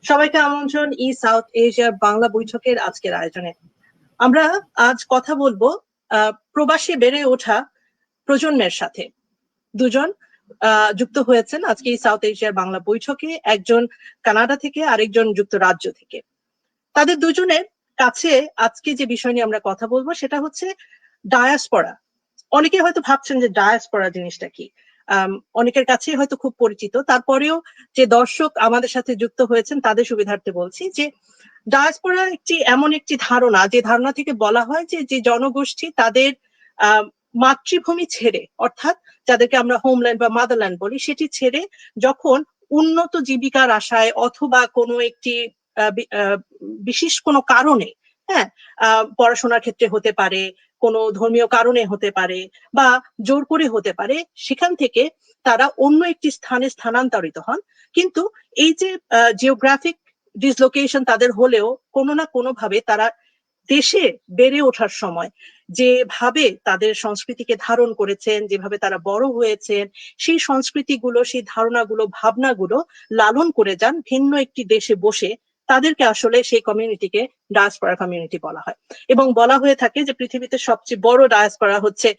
সবাইকে আমন্ত্রণ সাউথ এশিয়ার বাংলা বৈঠকের আজকের আয়োজনে। আমরা আজ কথা বলবো প্রবাসী বেড়ে ওঠা প্রজন্মের সাথে। দুজন যুক্ত হয়েছেন আজকে সাউথ এশিয়ার বাংলা বৈঠকে, একজন কানাডা থেকে আরেকজন যুক্তরাজ্য থেকে। তাদের দুজনের কাছে আজকে যে বিষয় নিয়ে আমরা কথা বলবো সেটা হচ্ছে ডায়াসপরা। অনেকে হয়তো ভাবছেন যে ডায়াসপরা জিনিসটা কি, অনেকের কাছে হয়তো খুব পরিচিত। তারপরেও যে দর্শক আমাদের সাথে যুক্ত হয়েছেন তাদের সুবিধার্থে বলছি যে ডায়াসপরা এমন একটি ধারণা, যে ধারণা থেকে বলা হয় যে জনগোষ্ঠী তাদের মাতৃভূমি ছেড়ে, অর্থাৎ যাদেরকে আমরা হোমল্যান্ড বা মাদারল্যান্ড বলি, সেটি ছেড়ে যখন উন্নত জীবিকার আশায় অথবা কোনো একটি বিশেষ কোনো কারণে, পড়াশোনার ক্ষেত্রে হতে পারে, কোনো ধর্মীয় কারণে হতে পারে বা জোর করে হতে পারে, সেখান থেকে তারা অন্য একটি স্থানে স্থানান্তরিত হন। কিন্তু এই যে জিওগ্রাফিক ডিসলোকেশন তাদের হলেও কোনো না কোনো ভাবে তারা দেশে বেড়ে ওঠার সময় যেভাবে তাদের সংস্কৃতিকে ধারণ করেছেন, যেভাবে তারা বড় হয়েছেন, সেই সংস্কৃতিগুলো, সেই ধারণাগুলো, ভাবনাগুলো লালন করে যান ভিন্ন একটি দেশে বসে, তাদেরকে আসলে সেই কমিউনিটিকে ডায়াসপোরা কমিউনিটি বলা হয়। এবং বলা হয়ে থাকে যে পৃথিবীতে সবচেয়ে বড় ডায়াসপোরা হচ্ছে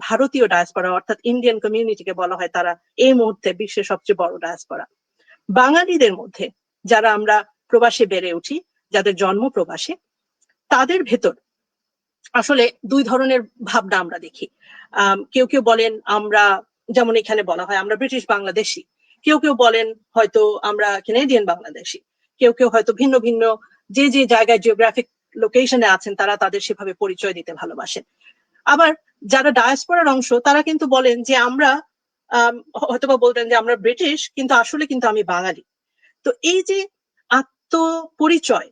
ভারতীয় ডায়াসপোরা, অর্থাৎ ইন্ডিয়ান কমিউনিটিকে বলা হয় তারা এই মুহূর্তে বিশ্বের সবচেয়ে বড় ডায়াসপোরা। বাঙালিদের মধ্যে যারা আমরা প্রবাসে বেড়ে উঠি, যাদের জন্ম প্রবাসে, তাদের ভেতর আসলে দুই ধরনের ভাবনা আমরা দেখি। কেউ কেউ বলেন আমরা, যেমন এখানে বলা হয় আমরা ব্রিটিশ বাংলাদেশি, কেউ কেউ বলেন হয়তো আমরা কানাডিয়ান বাংলাদেশি, কেউ কেউ হয়তো ভিন্ন ভিন্ন যে যে জায়গায় জিওগ্রাফিক লোকেশনে আছেন তারা তাদের সেভাবে পরিচয় দিতে ভালোবাসেন। আবার যারা ডায়াসপোরার অংশ তারা কিন্তু বলেন যে আমরা হয়তোবা বলতেন যে আমরা ব্রিটিশ, কিন্তু আসলে কিন্তু আমি বাঙালি। তো এই যে আত্মপরিচয়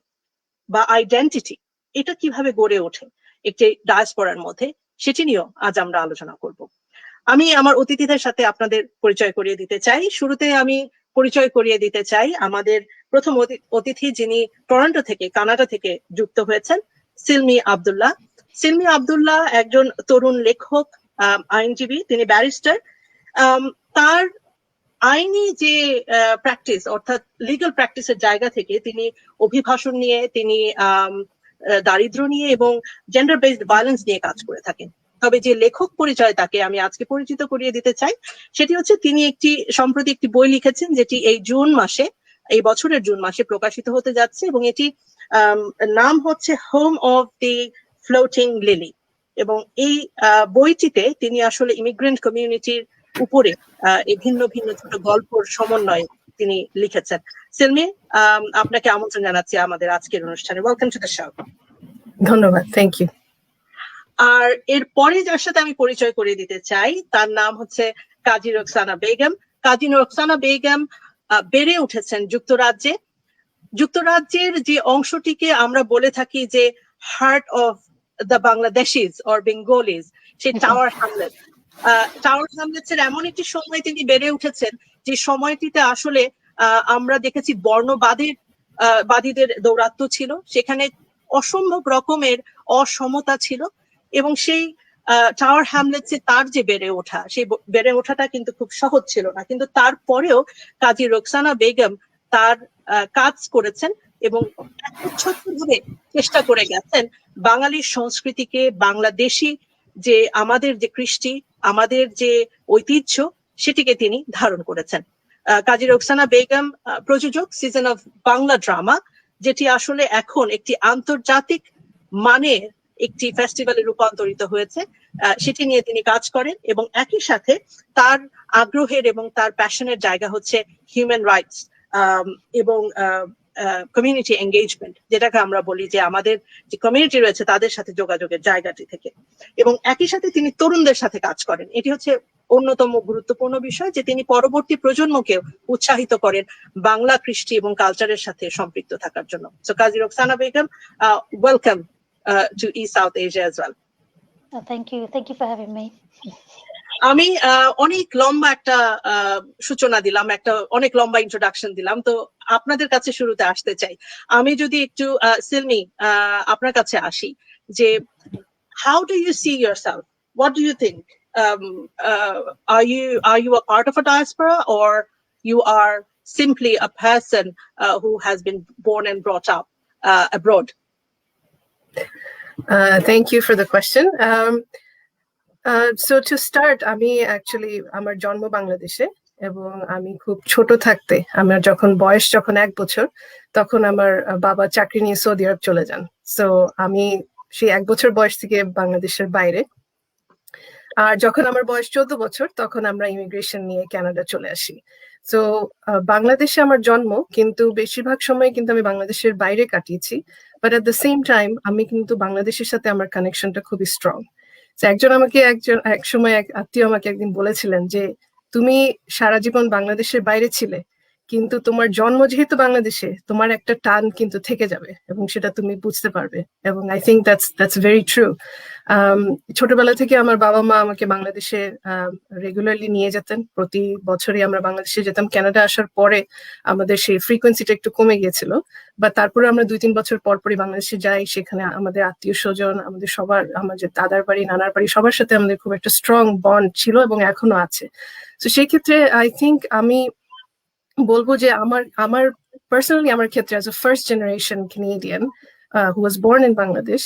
বা আইডেন্টিটি, এটা কিভাবে গড়ে ওঠে একটি ডায়াসপোরার মধ্যে, সেটি নিয়েও আজ আমরা আলোচনা করব। আমি আমার অতিথিদের সাথে আপনাদের পরিচয় করিয়ে দিতে চাই। শুরুতে আমি পরিচয় করিয়ে দিতে চাই আমাদের প্রথম অতিথি, যিনি টরন্টো থেকে, কানাডা থেকে যুক্ত হয়েছেন, সিলমি আব্দুল্লাহ। সিলমি আব্দুল্লাহ একজন তরুণ লেখক, আইনজীবী, তিনি ব্যারিস্টার। তার আইনি যে প্র্যাকটিস, অর্থাৎ লিগাল প্র্যাকটিসের জায়গা থেকে তিনি অভিভাষণ নিয়ে, তিনি দারিদ্র নিয়ে এবং জেন্ডার বেসড ভায়োলেন্স নিয়ে কাজ করে থাকেন। তবে যে লেখক পরিচয় তাকে আমি আজকে পরিচিত করিয়ে দিতে চাই, সেটি হচ্ছে তিনি সম্প্রতি একটি বই লিখেছেন, যেটি এই বছরের জুন মাসে প্রকাশিত হতে যাচ্ছে, এবং এটি নাম হচ্ছে home of the floating lily. এবং এই বইটিতে তিনি আসলে ইমিগ্রেন্ট কমিউনিটির উপরে এই ভিন্ন ভিন্ন ছোট গল্পর সমন্বয়ে তিনি লিখেছেন। সিলমি, আপনাকে আমন্ত্রণ জানাচ্ছি আমাদের আজকের অনুষ্ঠানে। Welcome to the show. ধন্যবাদ, থ্যাংক ইউ। আর এরপরে যার সাথে আমি পরিচয় করিয়ে দিতে চাই তার নাম হচ্ছে কাজী রোকসানা বেগম। কাজী রোকসানা বেগম বেড়ে উঠেছেন যুক্তরাজ্যে। যুক্তরাজ্যের যে অংশটিকে আমরা বলে থাকি যে heart of the Bangladeshis or Bengalis, সেই টাওয়ার হ্যামলেট। টাওয়ার হ্যামলেটসের এমন একটি সময় তিনি বেড়ে উঠেছেন যে সময়টিতে আসলে আমরা দেখেছি বাদীদের দৌরাত্ম্য ছিল, সেখানে অসম্ভব রকমের অসমতা ছিল, এবং সেই টাওয়ার হ্যামলেটসে তার যে বেড়ে ওঠা, সেই বেড়ে ওঠাটা কিন্তু খুব সহজ ছিল না। কিন্তু তারপরেও কাজী রোকসানা বেগম তার কাজ করেছেন এবং একচ্ছত্রভাবে চেষ্টা করে গেছেন বাঙালির সংস্কৃতিকে, বাংলাদেশি যে আমাদের যে কৃষ্টি, আমাদের যে ঐতিহ্য, সেটিকে তিনি ধারণ করেছেন। কাজী রোকসানা বেগম প্রযোজক সিজন অফ বাংলা ড্রামা, যেটি আসলে এখন একটি আন্তর্জাতিক মানের একটি ফেস্টিভ্যালে রূপান্তরিত হয়েছে, সেটি নিয়ে তিনি কাজ করেন। এবং একই সাথে তার আগ্রহের এবং তার প্যাশনের জায়গা হচ্ছে হিউম্যান রাইটস এবং কমিউনিটি এঙ্গেজমেন্ট, যেটাকে আমরা বলি যে আমাদের যে কমিউনিটি রয়েছে তাদের সাথে যোগাযোগের জায়গাটি থেকে। এবং একই সাথে তিনি তরুণদের সাথে কাজ করেন। এটি হচ্ছে অন্যতম গুরুত্বপূর্ণ বিষয়, যে তিনি পরবর্তী প্রজন্মকে উৎসাহিত করেন বাংলা কৃষ্টি এবং কালচারের সাথে সম্পৃক্ত থাকার জন্য। So Kazi Roksana Begum, welcome to South Asia as well. Thank you for having me. আমি অনেক লম্বা একটা সূচনা দিলাম, অনেক লম্বা ইন্ট্রোডাকশন দিলাম, তো আপনাদের কাছে শুরুতে আসতে চাই। আমি যদি একটু সিলমি আপনার কাছে আসি, যে how do you see yourself? What do you think? Are you a part of a diaspora, or you are simply a person who has been born and brought up abroad? Thank you for the question. So to start, আমি actually আমার জন্ম বাংলাদেশে এবং আমি খুব ছোট থাকতে আমার বয়স যখন 1 বছর তখন আমার বাবা চাকরি নিয়ে সৌদি আরব চলে যান। সো আমি সেই 1 বছর বয়স থেকে বাংলাদেশের বাইরে। আর যখন আমার বয়স 14 বছর তখন আমরা ইমিগ্রেশন নিয়ে কানাডা চলে আসি। সো বাংলাদেশে আমার জন্ম, কিন্তু বেশিরভাগ সময় কিন্তু আমি বাংলাদেশের বাইরে কাটিয়েছি, but at the same time আমি কিন্তু বাংলাদেশের সাথে আমার কানেকশনটা খুবই স্ট্রং। এক সময় এক আত্মীয় আমাকে একদিন বলেছিলেন যে তুমি সারা জীবন বাংলাদেশের বাইরে ছিলে, কিন্তু তোমার জন্ম যেহেতু বাংলাদেশে, তোমার একটা টান কিন্তু থেকে যাবে এবং সেটা তুমি বুঝতে পারবে। এবং I think that's very true. ছোটবেলা থেকে আমার বাবা মা আমাকে বাংলাদেশে রেগুলারলি নিয়ে যেতেন, প্রতি বছরই আমরা বাংলাদেশে যেতাম। কানাডা আসার পরে আমাদের সেই ফ্রিকোয়েন্সিটা একটু কমে গিয়েছিল, বা তারপরে আমরা 2-3 বছর পর পরই বাংলাদেশে যাই। সেখানে আমাদের আত্মীয় স্বজন, আমাদের সবার, আমাদের দাদার বাড়ি, নানার বাড়ি, সবার সাথে আমাদের খুব একটা স্ট্রং বন্ড ছিল এবং এখনো আছে। তো সেই ক্ষেত্রে আই থিঙ্ক আমি বলবো যে আমার পার্সোনালি আমার ক্ষেত্রে as a first generation Canadian who was born in Bangladesh,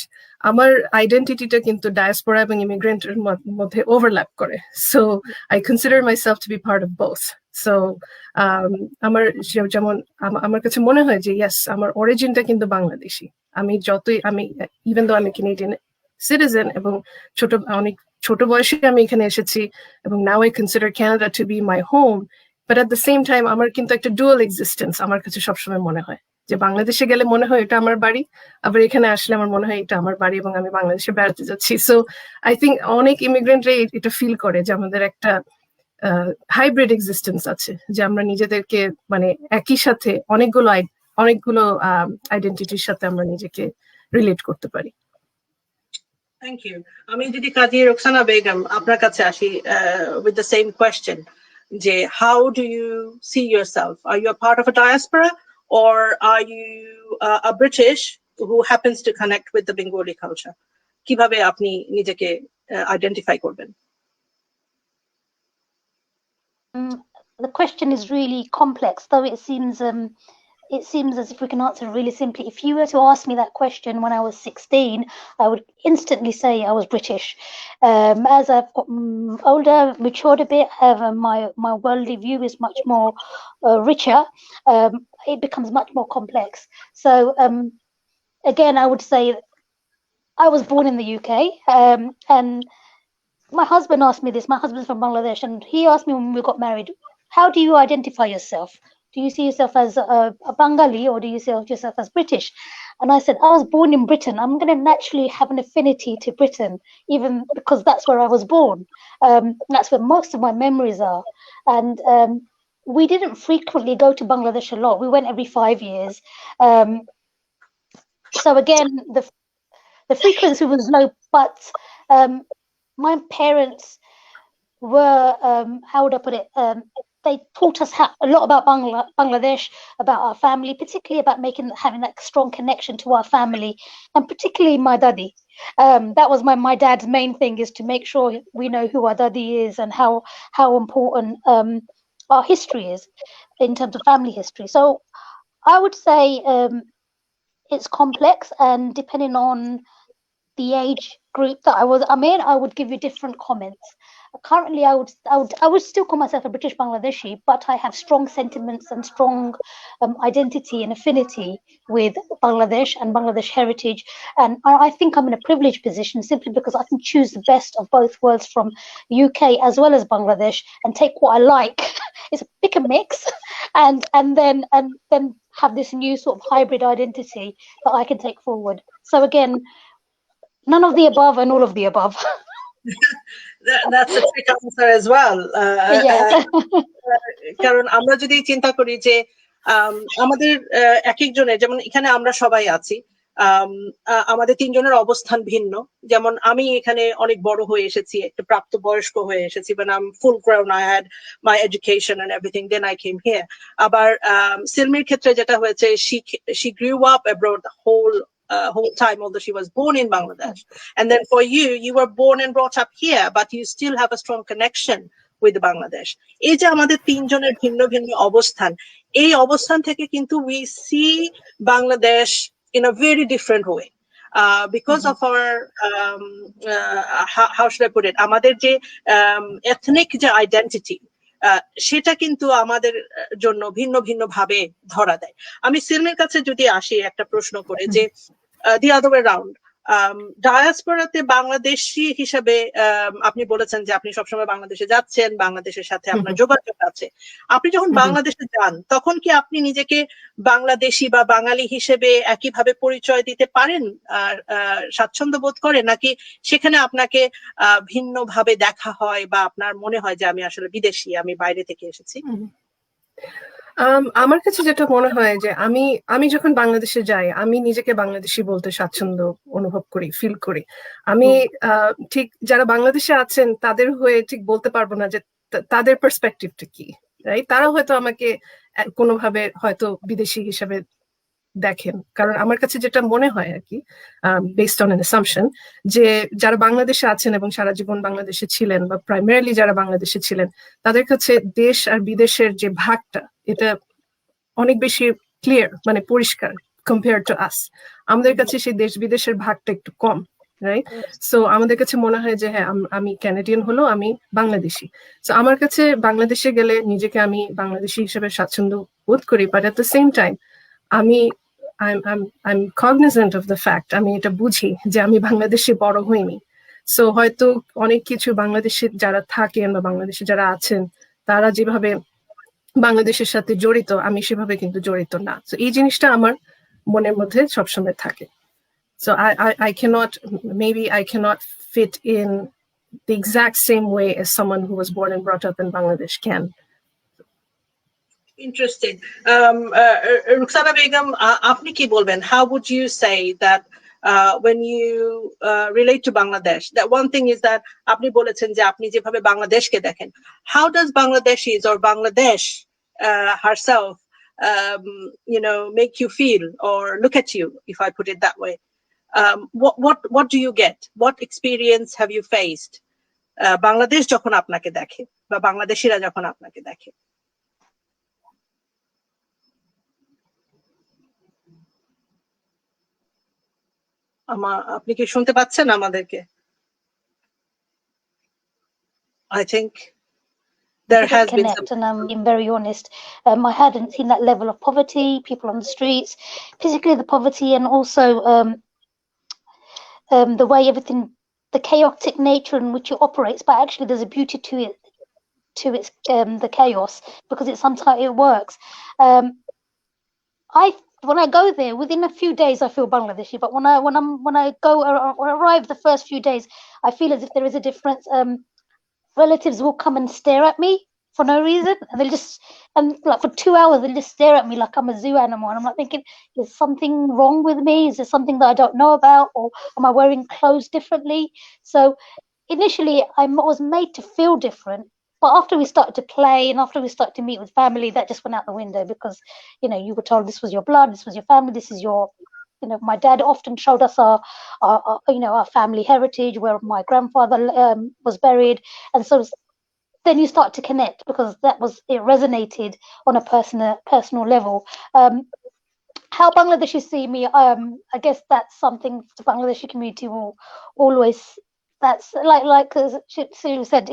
আমার আইডেন্টিটিটা কিন্তু ডায়াসপোরা এবং ইমিগ্রেন্টের মধ্যে ওভারল্যাপ করে। So I consider myself to be part of both. So আমার যেমন আমার কাছে মনে হয় যে ইয়েস, আমার অরিজিনটা কিন্তু বাংলাদেশি। আমি ইভেন দো আমি কানাডিয়ান সিটিজেন এবং অনেক ছোট বয়সে আমি এখানে এসেছি এবং now I consider Canada two B my home, but at the same time আমার কিন্তু একটা ডুয়াল এক্সিস্টেন্স আমার কাছে সবসময় মনে হয়। যে বাংলাদেশে গেলে মনে হয় এটা আমার বাড়ি, আবার এখানে আসলে আমার মনে হয় এটা আমার বাড়ি এবং আমি বাংলাদেশে বেড়াতে যাচ্ছি। সো আই থিঙ্ক অনেক ইমিগ্রেন্টরা এটা ফিল করে যে আমাদের একটা হাইব্রিড এক্সিস্টেন্স আছে, যে আমরা নিজেদেরকে মানে একই সাথে অনেকগুলো আইডেন্টিটির সাথে আমরা নিজেকে রিলেট করতে পারি। Thank you. আমি যদি কাজী রোকসানা বেগম আপনার কাছে আসি with the same question, যে how do you see yourself? Are you a part of a diaspora or are you a British who happens to connect with the Bengali culture? কিভাবে আপনি নিজেকে identify করবেন? The question is really complex, though it seems as if we can answer really simply. If you were to ask me that question when I was 16, I would instantly say I was British. As I've got older, matured a bit, my worldly view is much more richer. It becomes much more complex. So again, I would say I was born in the UK, and my husband asked me this. My husband's from Bangladesh, and he asked me when we got married, how do you identify yourself? Do you see yourself as a Bengali or do you see yourself as British? And I said, I was born in Britain. I'm going to naturally have an affinity to Britain, even because that's where I was born. That's where most of my memories are. And we didn't frequently go to Bangladesh a lot. We went every 5 years. So again, the frequency was low, but my parents were, how would I put it? They taught us a lot about Bangladesh, about our family, particularly about having that strong connection to our family, and particularly my daddy. That was my dad's main thing, is to make sure we know who our daddy is and how important our history is in terms of family history. So I would say it's complex, and depending on the age group that I'm in, I would give you different comments. Currently, I would still call myself a British Bangladeshi, but I have strong sentiments and strong identity and affinity with Bangladesh and Bangladesh heritage. And I think I'm in a privileged position simply because I can choose the best of both worlds from the UK as well as Bangladesh and take what I like. It's a pick and mix, and then have this new sort of hybrid identity that I can take forward. So again, none of the above and all of the above. That's a trick answer as well. কারণ আমরা যদি চিন্তা করি যে আমাদের এক একজনের, যেমন এখানে আমরা সবাই আছি, আমাদের 3 জনের অবস্থান ভিন্ন। যেমন আমি এখানে অনেক বড় হয়ে এসেছি, একটা প্রাপ্ত বয়স্ক হয়ে এসেছি, when I'm full grown, I had my education and everything, then I came here. আবার সিলমির ক্ষেত্রে যেটা হয়েছে, she grew up abroad the whole time, although she was born in Bangladesh. And then for you were born and brought up here, but you still have a strong connection with Bangladesh. এই যে আমাদের 3 জনের ভিন্ন ভিন্ন অবস্থান, এই অবস্থান থেকে কিন্তু we see Bangladesh in a very different way. Because of our how should I put it, আমাদের যে ethnic যে identity, সেটা কিন্তু আমাদের জন্য ভিন্ন ভিন্ন ভাবে ধরা দেয়। আমি সিলমির কাছে যদি আসি একটা প্রশ্ন করে, যে the other way round, ডায়াসপোরাতে Bangladeshi হিসাবে আপনি বলেছেন যে আপনি সবসময় বাংলাদেশে যাচ্ছেন, বাংলাদেশের সাথে আপনার যোগাযোগ আছে। আপনি যখন বাংলাদেশে যান তখন কি আপনি নিজেকে বাংলাদেশি বা বাঙালি হিসেবে একইভাবে পরিচয় দিতে পারেন, স্বাচ্ছন্দ্য বোধ করেন, নাকি সেখানে আপনাকে ভিন্ন ভাবে দেখা হয় বা আপনার মনে হয় যে আমি আসলে বিদেশি, আমি বাইরে থেকে এসেছি? আমার কাছে যেটা মনে হয় যে আমি যখন বাংলাদেশে যাই আমি নিজেকে বাংলাদেশি বলতে স্বাচ্ছন্দ্য অনুভব করি, ফিল করি। আমি ঠিক যারা বাংলাদেশে আছেন তাদের হয়ে ঠিক বলতে পারবো না যে তাদের পার্সপেক্টিভটা কি, রাইট? তারা হয়তো আমাকে কোনোভাবে হয়তো বিদেশি হিসেবে দেখেন, কারণ আমার কাছে যেটা মনে হয় আর কি, বেসড অন অ্যান অ্যাসাম্পশন, যে যারা বাংলাদেশে আছেন এবং সারা জীবন বাংলাদেশে ছিলেন বা প্রাইমারিলি যারা বাংলাদেশে ছিলেন, তাদের কাছে দেশ আর বিদেশের যে ভাগটা এটা অনেক বেশি ক্লিয়ার, মানে পরিষ্কার কম্পেয়ার টু আস। আমাদের কাছে সেই দেশ বিদেশের ভাগটা একটু কম, রাইট? সো আমাদের কাছে মনে হয় যে হ্যাঁ আমি ক্যানাডিয়ান হলো, আমি বাংলাদেশি। সো আমার কাছে বাংলাদেশে গেলে নিজেকে আমি বাংলাদেশি হিসেবে স্বাচ্ছন্দ্য বোধ করি, but at the same time I'm cognizant of the fact, আমি এটা বুঝি যে আমি বাংলাদেশে বড় হইনি। সো হয়তো অনেক কিছু বাংলাদেশে যারা থাকেন বা বাংলাদেশে যারা আছেন তারা যেভাবে বাংলাদেশের সাথে জড়িত, আমি সেভাবে কিন্তু জড়িত না। সো এই জিনিসটা আমার মনের মধ্যে সবসময় থাকে। So I cannot fit in the exact same way as someone who was born and brought up in Bangladesh can. Interesting. Ruxana Begum, আপনি কি বলবেন? How would you say that when you relate to Bangladesh, that one thing is that আপনি বলেছেন যে আপনি যেভাবে বাংলাদেশকে দেখেন, how does Bangladeshis or Bangladesh herself make you feel or look at you, if I put it that way? What do you get? What experience have you faced? Bangladesh যখন আপনাকে দেখে বা বাংলাদেশিরা যখন আপনাকে দেখে? আপনি কি শুনতে পাচ্ছেন আমাদেরকে? I think there has been some... And I'm being very honest, I hadn't seen that level of poverty, people on the streets, physically the poverty, and also the way everything, the chaotic nature in which it operates. But actually there's a beauty to it, the chaos, because sometimes it works. When I go there, within a few days, I feel Bangladeshi. But when I arrive the first few days, I feel as if there is a difference. Relatives will come and stare at me for no reason, and like for 2 hours they'll just stare at me like I'm a zoo animal, and I'm like thinking, is something wrong with me? Is there something that I don't know about, or am I wearing clothes differently? So initially I was made to feel different. But after we started to play and after we started to meet with family, that just went out the window, because, you were told this was your blood, this was your family, this is your, my dad often showed us our family heritage, where my grandfather was buried. And so then you start to connect, because it resonated on a personal level. How Bangladeshis see me, I guess that's something the Bangladeshi community will always... That's like Sue said,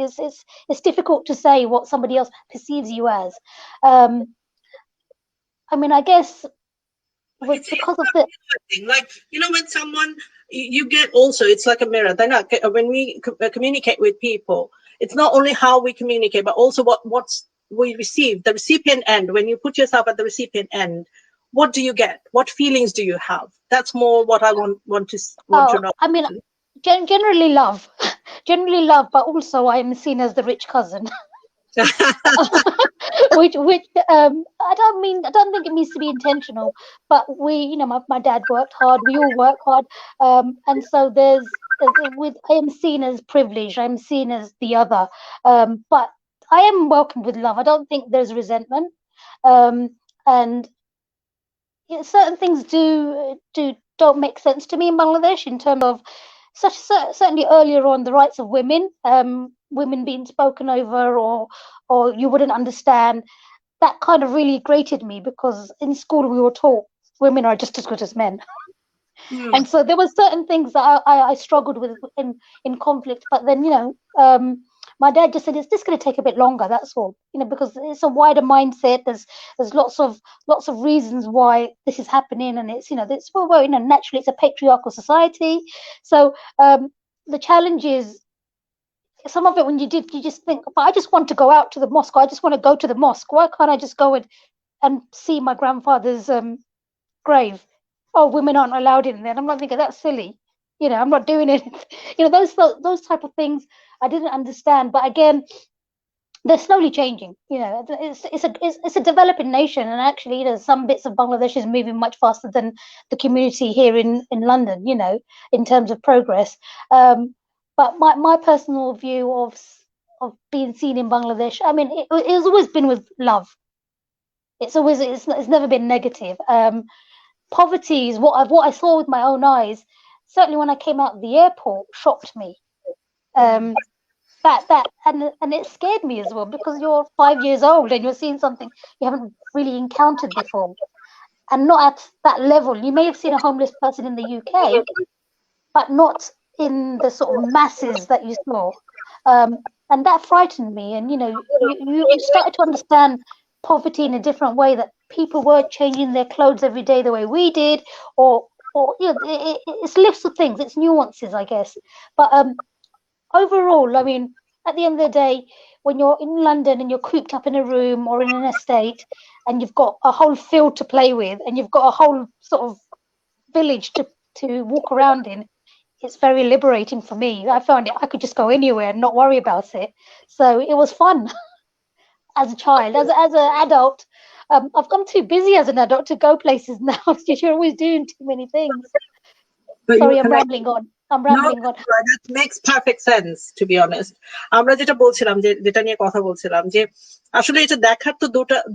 it's difficult to say what somebody else perceives you as. I mean, I guess because of the... Like, when someone, you get also, it's like a mirror. When we communicate with people, it's not only how we communicate, but also what we receive, the recipient end. When you put yourself at the recipient end, what do you get? What feelings do you have? That's more what I want to know. I mean, generally love, but also I'm seen as the rich cousin. which I don't think it needs to be intentional, but we, my dad worked hard, we all work hard, and so I am seen as privileged, I'm seen as the other, but I am welcomed with love. I don't think there's resentment, and certain things don't make sense to me in Bangladesh, in terms of certainly earlier on, the rights of women being spoken over, or you wouldn't understand. that kind of really grated me, because in school we were taught women are just as good as men. And so there were certain things that I struggled with in conflict. But then, my dad just said, it's just going to take a bit longer, that's all, because it's a wider mindset. There's lots of reasons why this is happening, and it's naturally it's a patriarchal society. So the challenge is, some of it when you just think, but I just want to go out to the mosque, I just want to go to the mosque, why can't I just go and see my grandfather's grave? Oh, women aren't allowed in there. And I'm not thinking, that's silly. I'm not doing it. Those type of things I didn't understand. But again, they're slowly changing. It's a developing nation, and actually, some bits of Bangladesh is moving much faster than the community here in London. In terms of progress. But my personal view of being seen in Bangladesh, I mean, it's always been with love. It's never been negative. Poverty is what I saw with my own eyes. Certainly, when I came out of the airport, shocked me. That and it scared me as well, because you're 5 years old and you're seeing something you haven't really encountered before, and not at that level. You may have seen a homeless person in the UK, but not in the sort of masses that you saw, and that frightened me. And you started to understand poverty in a different way, that people weren't changing their clothes every day the way we did, or it's lists of things, it's nuances, I guess. But overall, I mean, at the end of the day, when you're in London and you're cooped up in a room or in an estate, and you've got a whole field to play with, and you've got a whole sort of village to walk around in, it's very liberating for me. I found I could just go anywhere and not worry about it. So it was fun as a child. As an adult, I've become too busy as an adult to go places now. You're always doing too many things. Sorry, I'm rambling on. That makes perfect sense, to be honest. আমরা যেটা বলছিলাম, যেটা নিয়ে কথা বলছিলাম, যে আসলে এটা দেখার তো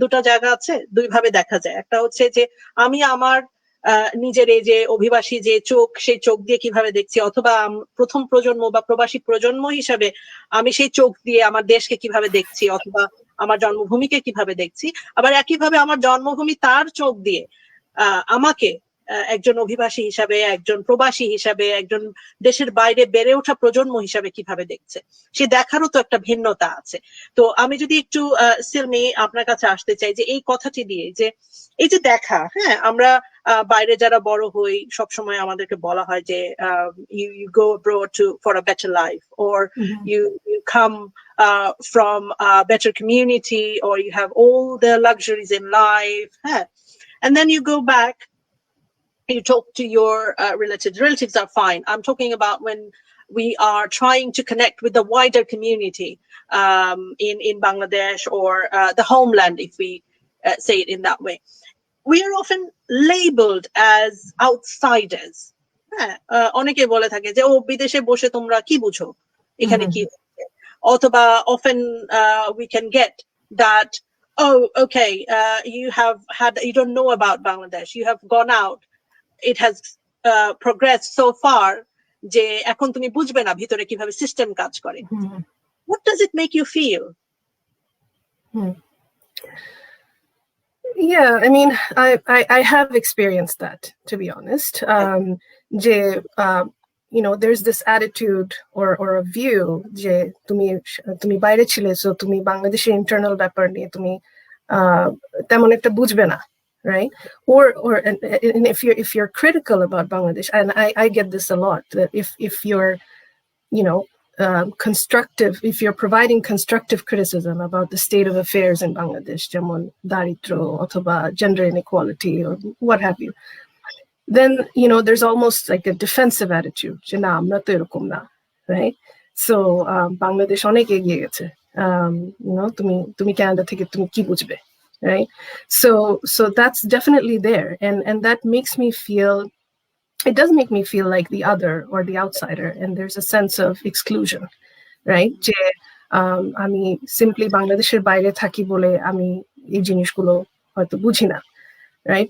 দুটা জায়গা আছে, দুই ভাবে দেখা যায়। একটা হচ্ছে যে আমি আমার নিজের এই যে অভিবাসী যে চোখ, সেই চোখ দিয়ে কিভাবে দেখছি, অথবা প্রথম প্রজন্ম বা প্রবাসী প্রজন্ম হিসাবে আমি সেই চোখ দিয়ে আমার দেশকে কিভাবে দেখছি, অথবা আমার জন্মভূমিকে কিভাবে দেখছি। আবার একইভাবে আমার জন্মভূমি তার চোখ দিয়ে আমাকে একজন অভিবাসী হিসাবে, একজন প্রবাসী হিসাবে, একজন দেশের বাইরে বেড়ে ওঠা প্রজন্ম হিসাবে কিভাবে দেখছে, সে দেখারও তো একটা ভিন্নতা আছে। তো আমি যদি একটু সিলমি আপনার কাছে আসতে চাই, যে এই কথাটি দিয়ে, যে এই যে দেখা, হ্যাঁ, আমরা বাইরে যারা বড় হই, সবসময় আমাদেরকে বলা হয় যে you go abroad for a better life, or you come from a better community, or you have all the luxuries in life, and then you go back, you talk to your relatives are fine. I'm talking about when we are trying to connect with the wider community in Bangladesh, or the homeland, if we say it in that way. We are often labeled as outsiders. অনেকে বলে থাকে যে ও বিদেশে বসে তোমরা কি বুঝো, এখানে কি, অথবা often we can get that, oh, okay, you don't know about Bangladesh, you have gone out, it has progressed so far যে এখন তুমি বুঝবে না ভিতরে কিভাবে সিস্টেম কাজ করে। What does it make you feel? Yeah, I mean, I have experienced that, to be honest. There's this attitude or a view যে তুমি বাইরে ছিলে, so তুমি বাংলাদেশের ইন্টারনাল ব্যাপার নিয়ে তুমি তেমন একটা বুঝবে না, right? Or and if you're critical about Bangladesh, and I get this a lot, that if you're constructive, if you're providing constructive criticism about the state of affairs in Bangladesh, যেমন দারিদ্র অথবা gender inequality or what have you, then there's almost like a defensive attitude, যে না আমরা তো এরকম না, right? So Bangladesh অনেক এগিয়ে গেছে, তুমি কানাডা থেকে তুমি কি বুঝবে, right? So that's definitely there, and that makes me feel, it does make me feel like the other or the outsider, and there's a sense of exclusion, right? যে আমি simply বাংলাদেশের বাইরে থাকি বলে আমি এই জিনিসগুলো হয়তো বুঝি না, right?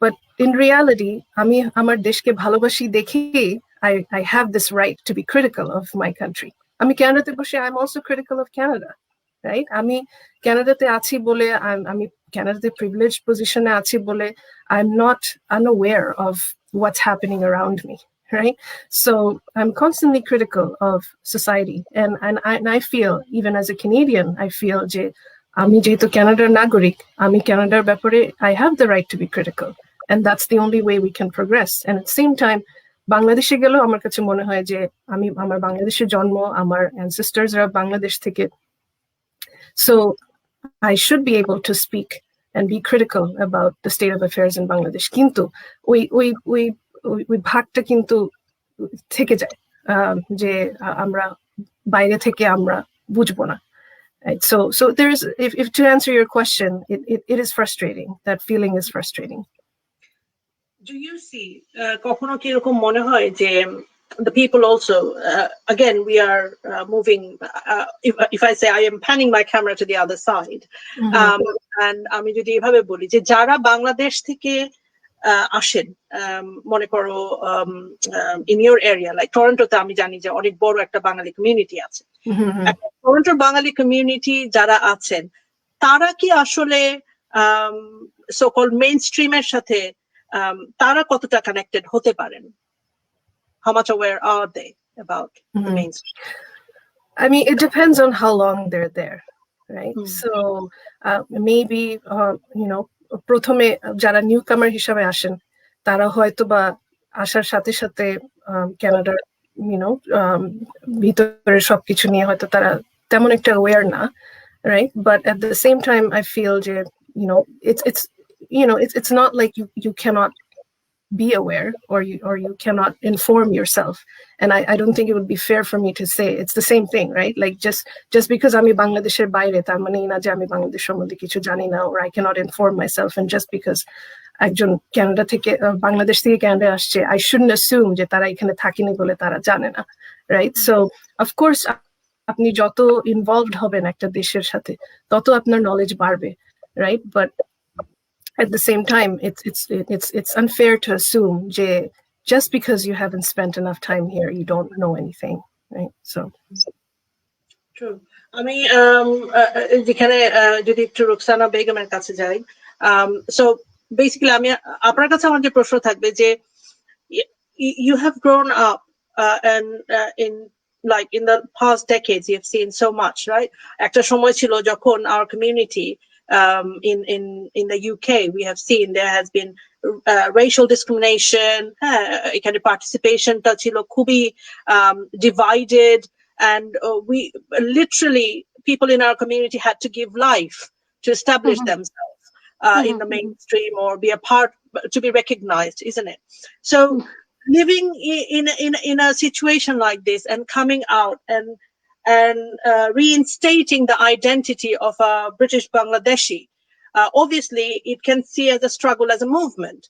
But in reality, আমি আমার দেশকে ভালোবাসি দেখি I have this right to be critical of my country. আমি কানাডাতে বসে, I'm also critical of Canada, right? আমি কানাডাতে আছি বলে আমি কানাডাতে privileged position-এ আছি বলে I'm not unaware of what's happening around me, right? So I'm constantly critical of society, and I feel, even as a Canadian, I feel যে আমি যেহেতু কানাডার নাগরিক, আমি কানাডার ব্যাপারে I have the right to be critical, and that's the only way we can progress. And at the same time, বাংলাদেশে গেলেও আমার কাছে মনে হয় যে আমার বাংলাদেশে জন্ম, আমার ancestors-রা বাংলাদেশ থেকে, so I should be able to speak and be critical about the state of affairs in Bangladesh. Kintu we bhagta kintu থেকে যায়, যে আমরা বাইরে থেকে আমরা বুঝবো না, right? So there's, if to answer your question, it is frustrating. That feeling is frustrating. Do you see কখনো কি এরকম মনে হয় যে the people also, again, we are moving, if I say, I am panning my camera to the other side, and আমি যদি এভাবে বলি যে যারা বাংলাদেশ থেকে আসেন, মনে করো in your area, like টরন্টোতে আমি জানি যে অনেক বড় একটা বাঙালি কমিউনিটি আছে, টরন্টোর বাঙালি কমিউনিটি যারা আছেন তারা কি আসলে সো কল্ড মেইন স্ট্রিমের সাথে তারা কতটা কানেক্টেড হতে পারেন? How much aware are they about the mainstream? I mean, it depends on how long they're there, right? So maybe you know, প্রথমে যারা নিউকামার হিসেবে আসেন তারা হয়তো বা আসার সাথে সাথে কানাডার ভিতরে সবকিছু নিয়ে হয়তো তারা তেমন একটা aware না, right? But at the same time, I feel যে it's not like you cannot be aware, or you cannot inform yourself, and I don't think it would be fair for me to say it's the same thing, right? Like just because আমি বাংলাদেশের বাইরে তার মানে না যে আমি বাংলাদেশ সম্বন্ধে কিছু জানি না, or I cannot inform myself, and just because একজন কানাডা থেকে বাংলাদেশ থেকে কানাডা আসছে, I shouldn't assume যে তারা এখানে থাকেনি বলে তারা জানে না, right? So of course আপনি যত ইনভলভড হবেন একটা দেশের সাথে তত আপনার নলেজ বাড়বে, right? But at the same time, it's unfair to assume that just because you haven't spent enough time here, you don't know anything, right? So true. আমি যেখানে যদি একটু রুকসানা বেগমের কাছে যাই, so basically আমি আপনার কাছে আমার যে প্রশ্ন থাকবে যে you have grown up and in the past decades you have seen so much, right? একটা সময় ছিল যখন our community in the UK, we have seen there has been racial discrimination, এখানে participation টা ছিল খুবই divided, and we literally, people in our community had to give life to establish themselves in the mainstream or be a part, to be recognized, isn't it? So living in a situation like this and coming out and reinstating the identity of a British Bangladeshi, obviously it can see as a struggle, as a movement.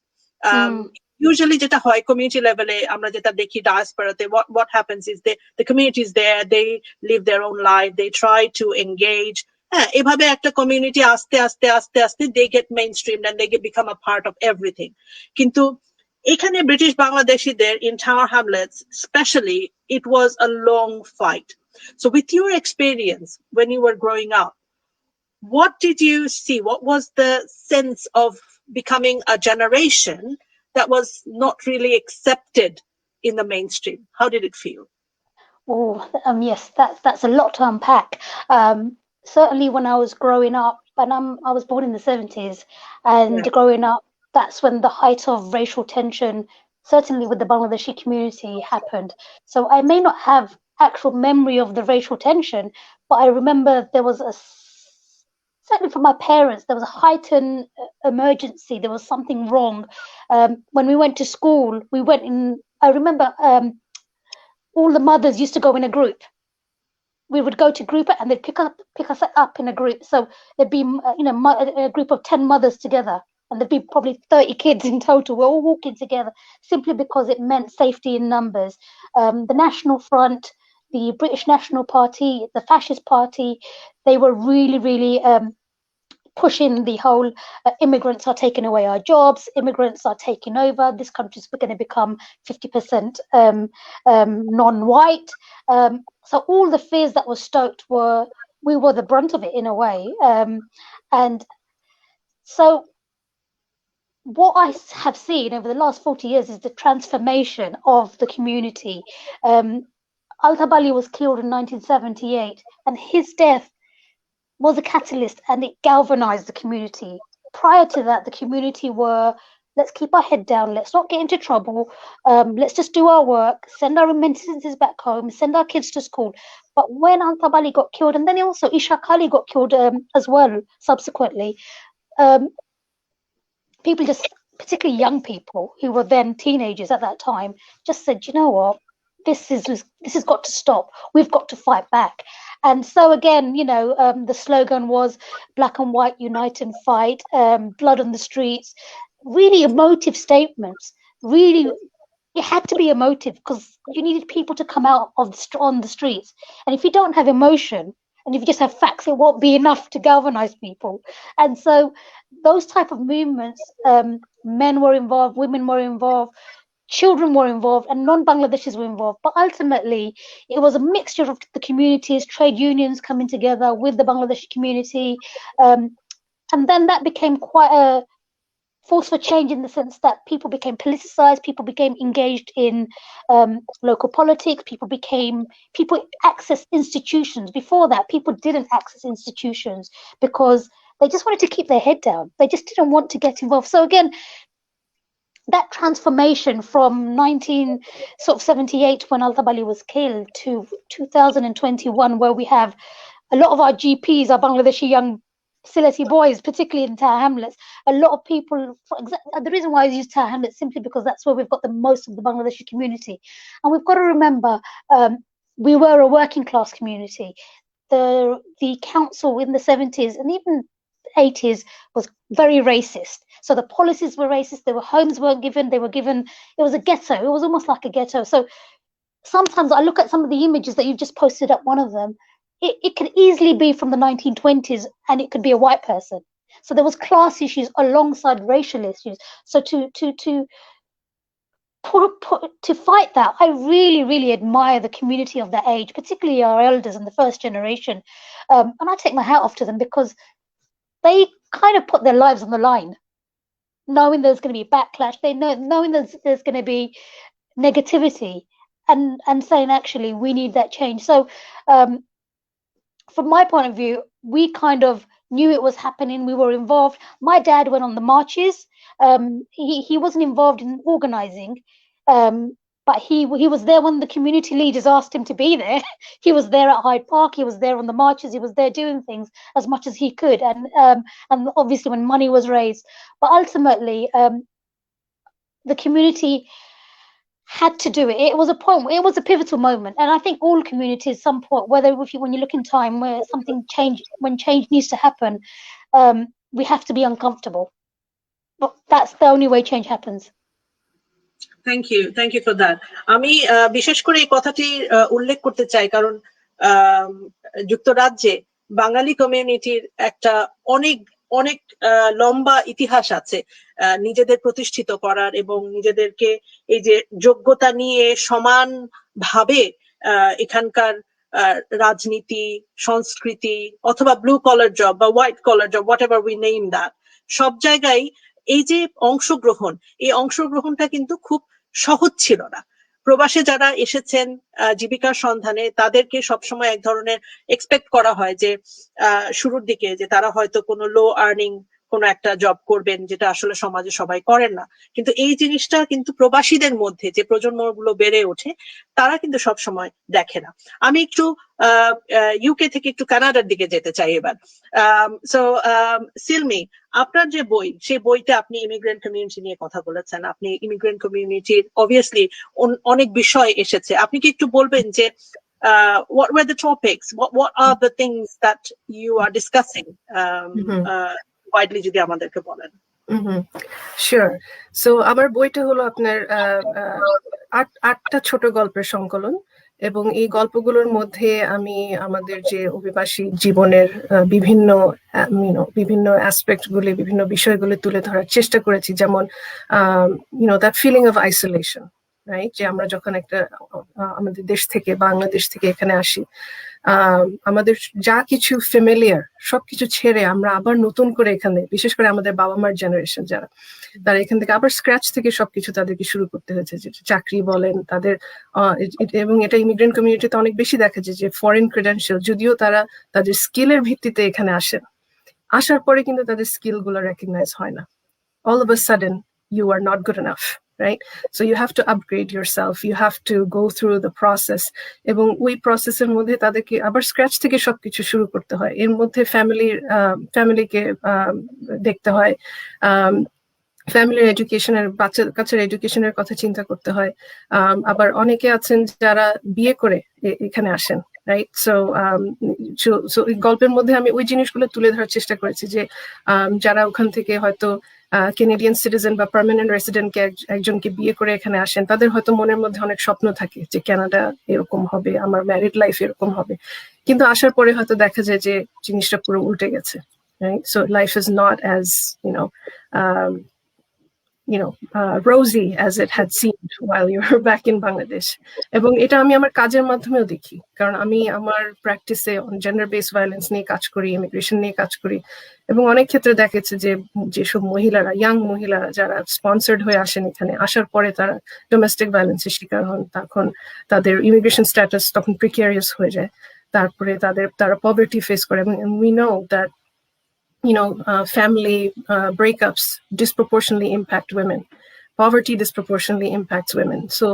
Usually যেটা হয় community level এ আমরা যেটা দেখি diasporaতে, what happens is the community is there, they live their own life, they try to engage, এভাবে একটা community আস্তে আস্তে they get mainstreamed and they become a part of everything. কিন্তু এখানে British Bangladeshis in Tower Hamlets especially, it was a long fight. So with your experience when you were growing up, what did you see? What was the sense of becoming a generation that was not really accepted in the mainstream? How did it feel? Oh, yes, that's a lot to unpack. Certainly when I was growing up, and I was born in the 70s, and growing up, that's when the height of racial tension, certainly with the Bangladeshi community, happened. So I may not have actual memory of the racial tension, but I remember there was certainly for my parents, there was a heightened emergency. There was something wrong. When we went to school, I remember all the mothers used to go in a group. We would go to group and they'd pick us up in a group. So there'd be a group of 10 mothers together, and there'd be probably 30 kids in total. We're all walking together simply because it meant safety in numbers. The National Front, the British National Party, the Fascist Party, they were really pushing the whole immigrants are taking away our jobs, immigrants are taking over, this country's going to become 50% non-white. So all the fears that were stoked were we were the brunt of it in a way. And so what I have seen over the last 40 years is the transformation of the community. Al-Tabali was killed in 1978, and his death was a catalyst, and it galvanized the community. Prior to that, the community were, let's keep our head down, let's not get into trouble, let's just do our work, send our remittances back home, send our kids to school. But when Al-Tabali got killed, and then also Ishaq Ali got killed as well subsequently, people just, particularly young people who were then teenagers at that time, just said, you know what, this has got to stop. We've got to fight back. And so again, you know, the slogan was black and white, unite and fight, blood on the streets, really emotive statements. Really, it had to be emotive because you needed people to come out on the streets. And if you don't have emotion, and if you just have facts, it won't be enough to galvanize people. And so those type of movements, men were involved, women were involved, children were involved, and non-Bangladeshis were involved. But ultimately, it was a mixture of the communities, trade unions coming together with the Bangladeshi community. And then that became quite a force for change in the sense that people became politicized, people became engaged in local politics, people accessed institutions. Before that, people didn't access institutions because they just wanted to keep their head down. They just didn't want to get involved. So again, that transformation from 1978 when Al-Tabali was killed to 2021, where we have a lot of our GPs are Bangladeshi young Sylheti boys, particularly in Tower Hamlets. A lot of people, the reason why I use Tower Hamlets simply because that's where we've got the most of the Bangladeshi community. And we've got to remember, we were a working class community. The council in the 70s and even 80s was very racist. So the policies were racist. Their homes weren't given. They were given. It was a ghetto. It was almost like a ghetto. So sometimes I look at some of the images that you've just posted up. One of them, it could easily be from the 1920s, and it could be a white person. So there was class issues alongside racial issues. So to fight that, I really, really admire the community of that age, particularly our elders and the first generation. And I take my hat off to them because they kind of put their lives on the line, knowing there's going to be backlash, knowing there's going to be negativity, and saying, actually, we need that change. So from my point of view, we kind of knew it was happening. We were involved. My dad went on the marches. He wasn't involved in organizing, but he was there when the community leaders asked him to be there. He was there at Hyde Park. He was there on the marches. He was there doing things as much as he could, and obviously when money was raised. But ultimately, the community had to do it. It was a point. It was a pivotal moment, and I think all communities, some point, when you look in time where when change needs to happen, we have to be uncomfortable. But that's the only way change happens. Thank you for that. আমি বিশেষ করে এই কথাটি উল্লেখ করতে চাই কারণ যুক্তরাজ্যে বাঙালি কমিউনিটির একটা অনেক লম্বা ইতিহাস আছে নিজেদের প্রতিষ্ঠিত করার এবং নিজেদেরকে এই যে যোগ্যতা নিয়ে সমানভাবে এখানকার রাজনীতি, সংস্কৃতি অথবা ব্লু কলার জব বা white collar job, whatever we name that, সব জায়গায় এই যে এই অংশগ্রহণটা কিন্তু খুব সহজ ছিল না। প্রবাসে যারা এসেছেন জীবিকার সন্ধানে, তাদেরকে সবসময় এক ধরনের এক্সপেক্ট করা হয় যে শুরুর দিকে যে তারা হয়তো কোনো লো আর্নিং কোনো একটা জব করবেন, যেটা আসলে সমাজে সবাই করেন না। কিন্তু এই জিনিসটা কিন্তু প্রবাসীদের মধ্যে যে প্রজন্মগুলো বেড়ে ওঠে তারা কিন্তু সব সময় দেখে না। আমি একটু ইউকে থেকে একটু কানাডার দিকে যেতে চাই এবার। সো সিলমি, আপনার যে বই, সেই বইতে আপনি ইমিগ্রেন্ট কমিউনিটি নিয়ে কথা বলেছেন। আপনি ইমিগ্রেন্ট কমিউনিটির অবভিয়াসলি অনেক বিষয় এসেছে, আপনি কি একটু বলবেন যে what were the topics, what are the things that you are discussing widely, যদি আমাদেরকে বলেন। শিওর। সো আমার বইটা হলো আপনার 8টা ছোট গল্পের সংকলন, এবং এই গল্পগুলোর মধ্যে আমি আমাদের যে অভিবাসী জীবনের বিভিন্ন অ্যাসপেক্ট গুলি, বিভিন্ন বিষয়গুলি তুলে ধরার চেষ্টা করেছি। যেমন that feeling of isolation, right, যে আমরা যখন আমাদের দেশ থেকে, বাংলাদেশ থেকে এখানে আসি, আমাদের যা কিছু ফ্যামিলিয়ার সবকিছু ছেড়ে আমরা আবার নতুন করে এখানে, বিশেষ করে আমাদের বাবা মার জেনারেশন যারা, তারা এখান থেকে আবার স্ক্র্যাচ থেকে সবকিছু তাদেরকে শুরু করতে হয়েছে, যে চাকরি বলেন তাদের, এবং এটা ইমিগ্রেন্ট কমিউনিটিতে অনেক বেশি দেখা যায় যে ফরেন ক্রেডেনশিয়াল, যদিও তারা তাদের স্কিলের ভিত্তিতে এখানে আসেন, আসার পরে কিন্তু তাদের স্কিল গুলো রেকগনাইজ হয় না। all of a sudden you are not good enough, right? So you have to upgrade yourself, you have to go through the process, এবং ওই প্রসেসের মধ্যে তাদেরকে আবার স্ক্র্যাচ থেকে সবকিছু শুরু করতে হয়। এর মধ্যে ফ্যামিলিকে দেখতে হয়, ফ্যামিলির এডুকেশনের, বাচ্চার এডুকেশনের কথা চিন্তা করতে হয়। আবার অনেকে আছেন যারা বিয়ে করে এখানে আসেন, রাইট? সো গল্পের মধ্যে আমি ওই জিনিসগুলো তুলে ধরার চেষ্টা করেছি যে যারা ওখান থেকে হয়তো কেনেডিয়ান সিটিজেন বা পার্মানেন্ট রেসিডেন্টকে একজনকে বিয়ে করে এখানে আসেন, তাদের হয়তো মনের মধ্যে অনেক স্বপ্ন থাকে যে কানাডা এরকম হবে, আমার ম্যারিড লাইফ এরকম হবে, কিন্তু আসার পরে হয়তো দেখা যায় যে জিনিসটা পুরো উল্টে গেছে, right? So life is not as rosy as it had seemed while you were back in Bangladesh. এবং এটা আমি আমার কাজের মাধ্যমেও দেখি, কারণ আমি আমার প্র্যাকটিসে জেন্ডার বেসড ভায়োলেন্স নিয়ে কাজ করি, ইমিগ্রেশন নিয়ে কাজ করি, এবং অনেক ক্ষেত্রে দেখেছে যে যেসব মহিলারা, ইয়াং মহিলারা যারা স্পন্সার্ড হয়ে আসেন এখানে, আসার পরে তারা ডোমেস্টিক ভায়োলেন্সের শিকার হন, তখন তাদের ইমিগ্রেশন স্ট্যাটাস তখন প্রিকেরিয়াস হয়ে যায়, তারপরে তারা পভার্টি ফেস করে, এবং we know that family breakups disproportionately impact women. Poverty disproportionately impacts women. So,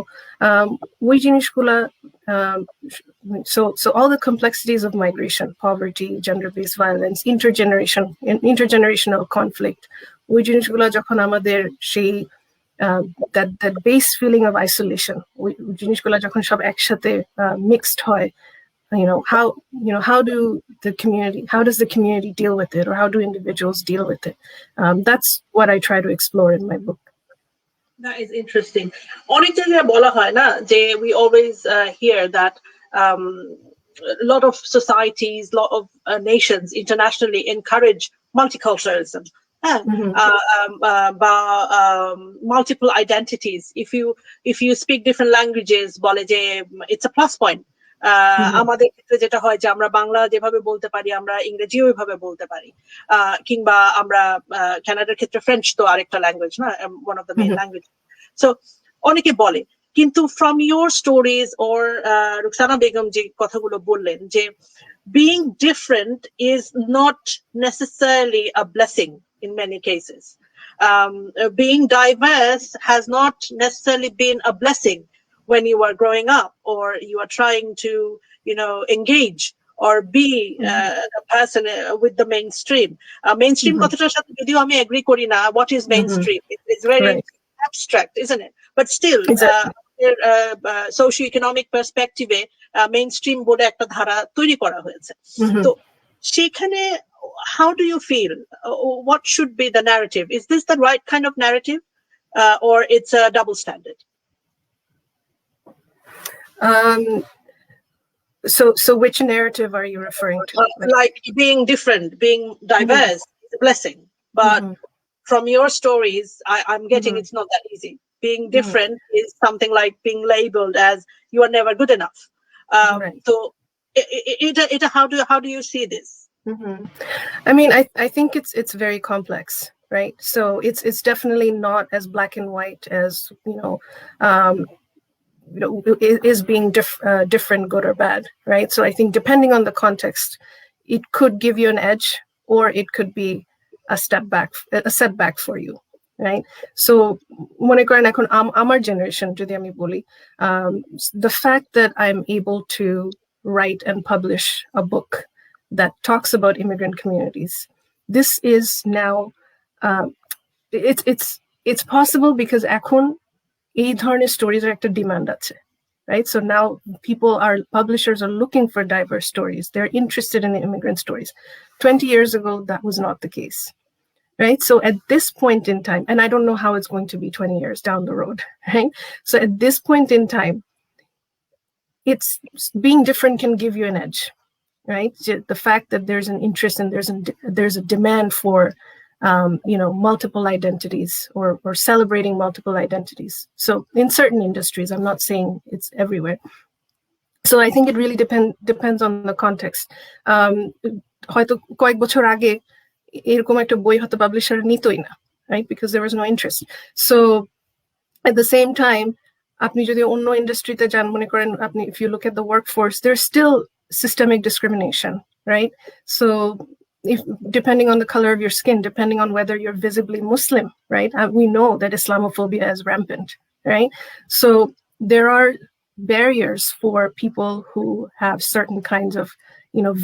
so all the complexities of migration, poverty, gender-based violence, intergenerational conflict, ওই জিনিসগুলা যখন আমাদের সেই that base feeling of isolation, ওই জিনিসগুলা যখন সব একসাথে mixed হয়, how does the community deal with it, or how do individuals deal with it? That's what I try to explore in my book. That is interesting. অনেক জায়গায় বলা হয় না যে we always hear that a lot of societies, lot of nations internationally encourage multiculturalism, multiple identities. If you speak different languages, বলে যে it's a plus point. আমাদের ক্ষেত্রে যেটা হয় যে আমরা বাংলা যেভাবে বলতে পারি, আমরা ইংরেজিও ওইভাবে বলতে পারি, কিংবা আমরা কানাডার ক্ষেত্রে ফ্রেঞ্চ তো আরেকটা ল্যাঙ্গুয়েজ না, one of the main language. So অনেকে বলে, কিন্তু ফ্রম ইউর স্টোরিজ ওর রুকসানা বেগম যে কথাগুলো বললেন যে being different is not necessarily a blessing in many cases. Being diverse has not necessarily been a blessing when you are growing up, or you are trying to, engage or be a person with the mainstream. Mainstream কথাটার সাথে যদিও আমি agri করি না, what is mainstream? It's very abstract, isn't it? But still, socio-economic perspective, mainstream বলে একটা ধারা তৈরি করা হয়েছে। তো সেখানে how do you feel? What should be the narrative? Is this the right kind of narrative, or it's a double standard? So which narrative are you referring to? Like being different, being diverse is a blessing, but from your stories, I'm getting it's not that easy. Being different is something like being labeled as you are never good enough. So, how do you see this? I mean, I think it's very complex, right? So it's definitely not as black and white as is being different good or bad, right? So I think depending on the context, it could give you an edge, or it could be a setback for you, right? So mone koren ekhon amar generation jodi ami boli, the fact that I'm able to write and publish a book that talks about immigrant communities, this is now it's possible because ekhon এই ধরনের স্টোরিজের একটা demand আছে, right? So now publishers are looking for diverse stories. They're interested in the immigrant stories. 20 years ago, that was not the case, right? So at this point in time, and I don't know how it's going to be 20 years down the road, right? So at this point in time, it's being different can give you an edge, right? The fact that there's an interest and there's a demand for multiple identities, or celebrating multiple identities. So in certain industries, I'm not saying it's everywhere. So I think it really depends on the context. হয়তো কয়েক বছর আগে এরকম একটা বই হয়তো publisher নিতই না, right? Because there was no interest. So at the same time, আপনি যদি অন্য ইন্ডাস্ট্রিতে যান, মনে করেন আপনি, if you look at the workforce, there's still systemic discrimination, right? So if depending on the color of your skin, depending on whether you're visibly Muslim, right? We know that Islamophobia is rampant, right? So there are barriers for people who have certain kinds of,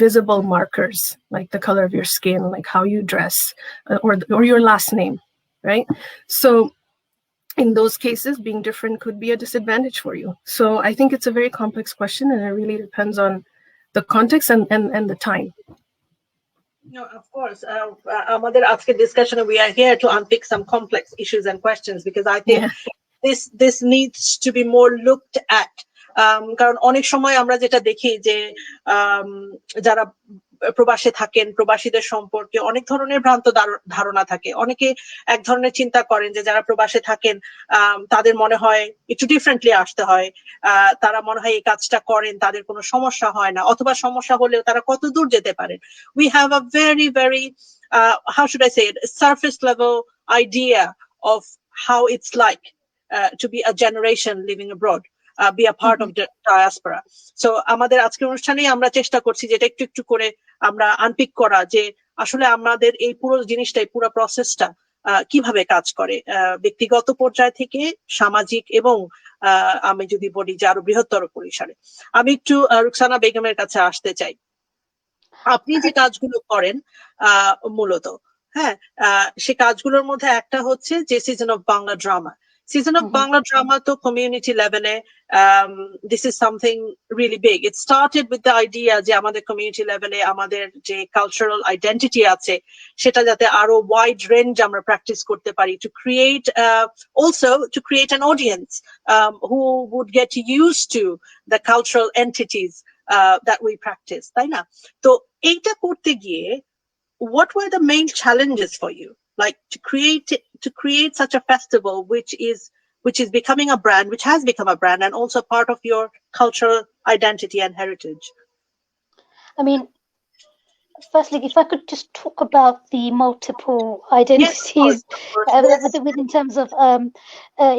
visible markers, like the color of your skin, like how you dress, or your last name, right? So in those cases, being different could be a disadvantage for you. So I think it's a very complex question, and it really depends on the context and the time. No, of course. Amader ajker discussion, we are here to unpick some complex issues and questions, because I think this needs to be more looked at. কারণ অনেক সময় আমরা যেটা দেখি যে যারা প্রবাসে থাকেন, প্রবাসীদের সম্পর্কে অনেক ধরনের ভ্রান্ত ধারণা থাকে। অনেকে এক ধরনের চিন্তা করেন যে যারা প্রবাসে থাকেন তাদের মনে হয় একটু ডিফারেন্টলি আসতে হয়, তারা মনে হয় এই কাজটা করেন তাদের কোনো সমস্যা হয় না, অথবা সমস্যা হলেও তারা কত দূর যেতে পারেন। We have a very, very how should I say it, surface level idea of how it's like to be a generation living abroad, be a part of the diaspora. So আমাদের আজকের অনুষ্ঠানে আমরা চেষ্টা করছি যেটা একটু একটু করে আমরা আনপিক করা, যে আসলে আমাদের এই পুরো জিনিসটাই, পুরো প্রসেসটা কিভাবে কাজ করে ব্যক্তিগত পর্যায় থেকে সামাজিক এবং আমি যদি বলি যে আরো বৃহত্তর পরিসরে। আমি একটু রুকসানা বেগমের কাছে আসতে চাই। আপনি যে কাজগুলো করেন মূলত, হ্যাঁ, সে কাজগুলোর মধ্যে একটা হচ্ছে যে season of Bangla drama. Season of Bangla drama to community level, this is something really big. It started with the idea যে আমাদের community level আমাদের যে cultural identity আছে সেটা যাতে আরো wide range আমরা practice করতে পারি, to create also to create an audience who would get used to the cultural entities that we practice, তাই না? তো এইটা করতে গিয়ে what were the main challenges for you, like to create such a festival which is becoming a brand, which has become a brand, and also part of your cultural identity and heritage? I mean, firstly, if I could just talk about the multiple identities,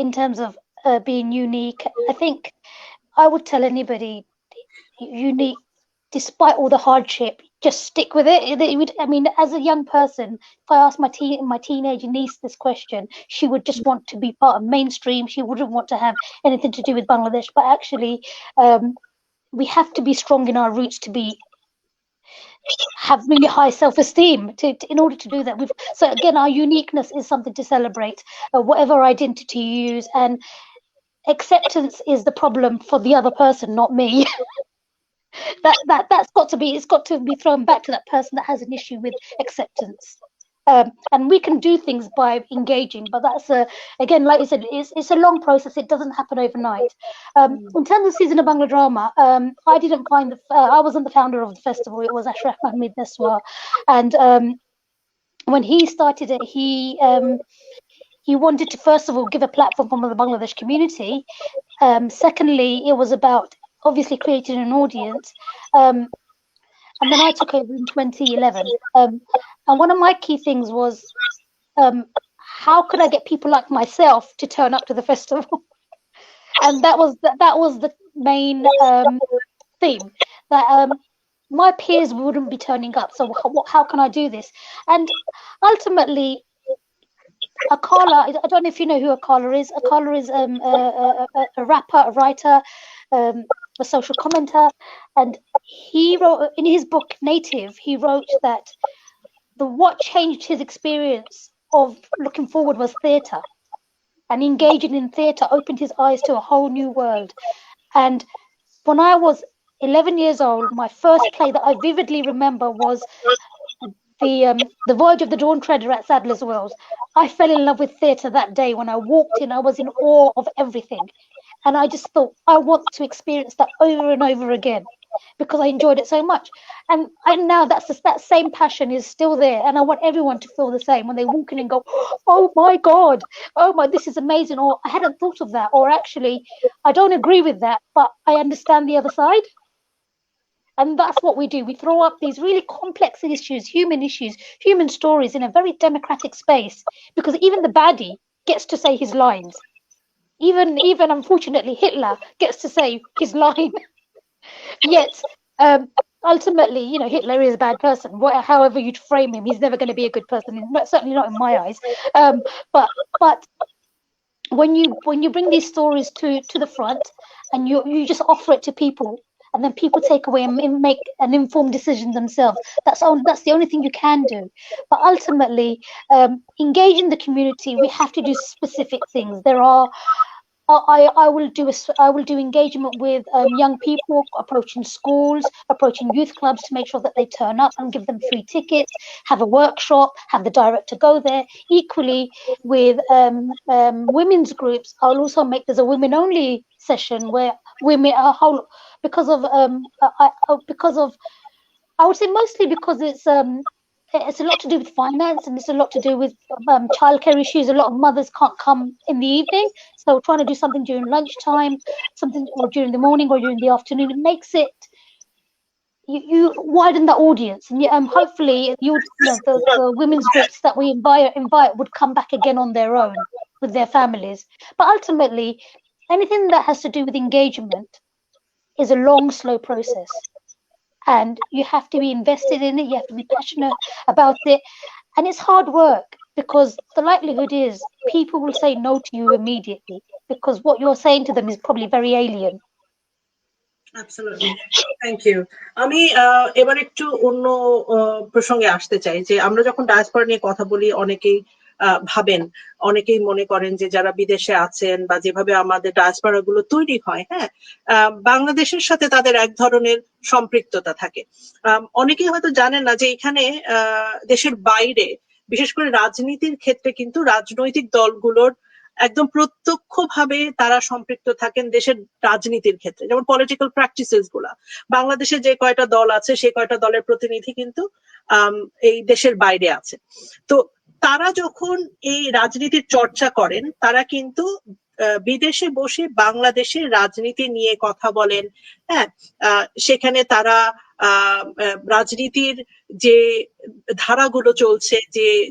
in terms of being unique, I think I would tell anybody unique, despite all the hardship, just stick with it. I mean, as a young person, if I asked my teenage niece this question, she would just want to be part of mainstream. She wouldn't want to have anything to do with Bangladesh. But actually, we have to be strong in our roots to have really high self-esteem in order to do that. So again, our uniqueness is something to celebrate, whatever identity you use, and acceptance is the problem for the other person, not me. It's got to be thrown back to that person that has an issue with acceptance. And we can do things by engaging, but that's again, like you said, it's a long process. It doesn't happen overnight. In terms of Season of Bangla Drama, I didn't find I wasn't the founder of the festival. It was Ashraf Mahmood Neswa, and when he started it, he wanted to first of all give a platform for the Bangladesh community. Secondly, it was about obviously creating an audience, and then I took over in 2011, and one of my key things was how could I get people like myself to turn up to the festival? And that was the main theme, that my peers wouldn't be turning up, so how can I do this? And ultimately, Akala, I don't know if you know who Akala is. Akala is a rapper, a writer, a social commenter, and he wrote in his book Native, he wrote that what changed his experience of looking forward was theatre, and engaging in theatre opened his eyes to a whole new world. And when I was 11 years old, my first play that I vividly remember was the Voyage of the Dawn Treader at Sadler's Wells. I fell in love with theatre that day. When I walked in, I was in awe of everything. And I just thought, I want to experience that over and over again. because I enjoyed it so much. And now that same passion is still there, and I want everyone to feel the same when they walk in and go, oh my God, oh my, this is amazing, or I hadn't thought of that, or actually I don't agree with that, but I understand the other side. And that's what we do. We throw up these really complex issues, human stories in a very democratic space, because even the baddie gets to say his lines. Even unfortunately, Hitler gets to say his line. Yet, ultimately, you know, Hitler is a bad person. However you'd frame him, he's never going to be a good person. Certainly not in my eyes. But when you bring these stories to the front, and you just offer it to people, and then people take away and make an informed decision themselves, that's the only thing you can do. But ultimately, engaging the community, we have to do specific things. I will do engagement with young people, approaching schools, approaching youth clubs to make sure that they turn up and give them free tickets, have a workshop, have the director go there. Equally with women's groups, I'll also there's a women only session where women because of I would say mostly because it's a lot to do with finance, and it's a lot to do with childcare issues. A lot of mothers can't come in the evening, so trying to do something during lunchtime, something or during the morning or during the afternoon, it makes it you widen the audience, and hopefully the women's groups that we invite would come back again on their own with their families. But ultimately, anything that has to do with engagement is a long, slow process. And you have to be invested in it, you have to be passionate about it. And it's hard work, because the likelihood is people will say no to you immediately, because what you're saying to them is probably very alien. Absolutely. Thank you. আমি এবার একটু অন্য প্রসঙ্গে আসতে চাই, যে আমরা যখন ডায়াসপোরা নিয়ে কথা বলি, অনেকেই ভাবেন, অনেকেই মনে করেন যে যারা বিদেশে আছেন বা যেভাবে আমাদের ডায়াসপোরা গুলো তৈরি হয়, হ্যাঁ, বাংলাদেশের সাথে তাদের এক ধরনের সম্পৃক্ততা থাকে। অনেকেই হয়তো জানেন না যে এখানে দেশের বাইরে, বিশেষ করে রাজনীতির ক্ষেত্রে কিন্তু রাজনৈতিক দলগুলোর একদম প্রত্যক্ষভাবে তারা সম্পৃক্ত থাকেন দেশের রাজনীতির ক্ষেত্রে। যেমন পলিটিক্যাল প্র্যাকটিসেস গুলা, বাংলাদেশে যে কয়টা দল আছে সেই কয়টা দলের প্রতিনিধি কিন্তু এই দেশের বাইরে আছে। তো তারা যখন এই রাজনীতির চর্চা করেন, তারা কিন্তু বিদেশে বসে বাংলাদেশের রাজনীতি নিয়ে কথা বলেন, হ্যাঁ, সেখানে তারা রাজনীতির যে ধারাগুলো চলছে,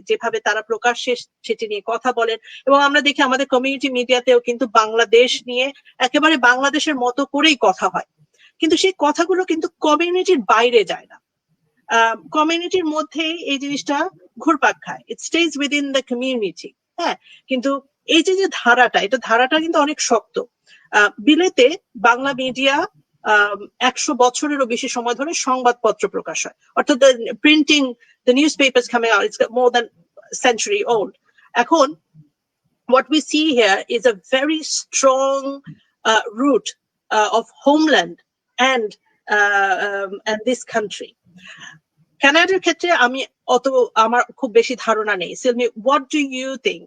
যেভাবে তারা প্রকাশ্যে সেটি নিয়ে কথা বলেন। এবং আমরা দেখি আমাদের কমিউনিটি মিডিয়াতেও কিন্তু বাংলাদেশ নিয়ে একেবারে বাংলাদেশের মতো করেই কথা হয়, কিন্তু সেই কথাগুলো কিন্তু কমিউনিটির বাইরে যায় না, কমিউনিটির মধ্যে এই জিনিসটা ঘুরপাক খায়, ইট স্টেজ উইদিন দ্য কমিউনিটি। হ্যাঁ, কিন্তু এই যে ধারাটা কিন্তু অনেক শক্ত। বিলেতে বাংলা মিডিয়া 100 বছরেরও বেশি সময় ধরে সংবাদপত্র প্রকাশ হয়, অর্থাৎ printing, the newspapers coming out, it's more than a century old. এখন what we see here is a very strong root of homeland and this country. কানাডার ক্ষেত্রে আমি আমার খুব বেশি ধারণা নেই। Silmi, what do you think?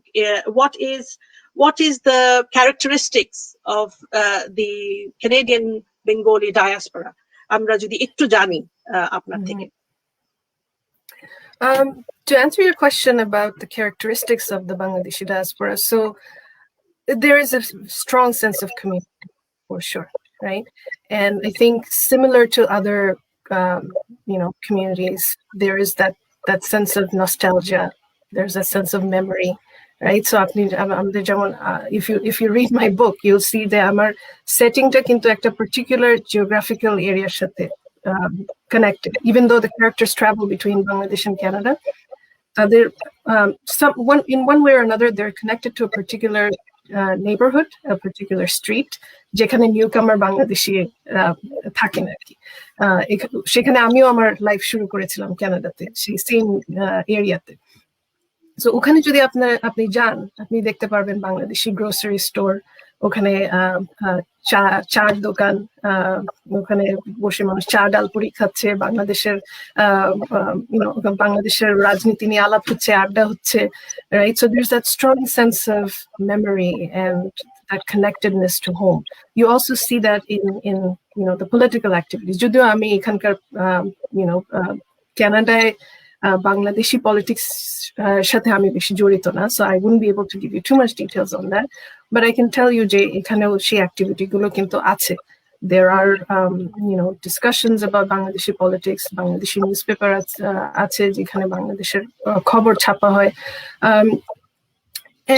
What is the characteristics of the Canadian Bengali diaspora? আমরা যদি একটু জানি আপনার থেকে। To answer your question about the characteristics of the Bangladeshi diaspora, so there is a strong sense of community, for sure, right? And I think similar to other communities, there is that sense of nostalgia. There's a sense of memory, right? So if you read my book, you'll see that our setting ta kintu ekta particular geographical area shathe connected, even though the characters travel between Bangladesh and Canada. In one way or another, they're connected to a particular neighborhood, a particular street, যেখানে newcomer Bangladeshi থাকেন আর কি। সেখানে আমিও আমার life শুরু করেছিলাম কানাডাতে, সেই সেম এরিয়াতে। সো ওখানে যদি আপনি যান, আপনি দেখতে পারবেন বাংলাদেশি গ্রোসারি স্টোর, ওখানে চার দোকান, ওখানে বসে মানুষ চা ডালপুরি খাচ্ছে, বাংলাদেশের রাজনীতি নিয়ে আলাপ হচ্ছে, আড্ডা হচ্ছে, right? So there's that strong sense of memory, and that connectedness to home. You also see that in the political activities. Judio ami ekhankar Canada Bangladeshi politics সাথে আমি বেশি জড়িত না, so I wouldn't be able to give you too much details on that, but I can tell you যে এখানেও সেই activity গুলো কিন্তু আছে. There are discussions about Bangladeshi politics. Bangladeshi newspaper আছে যেখানে বাংলাদেশের খবর ছাপা হয়,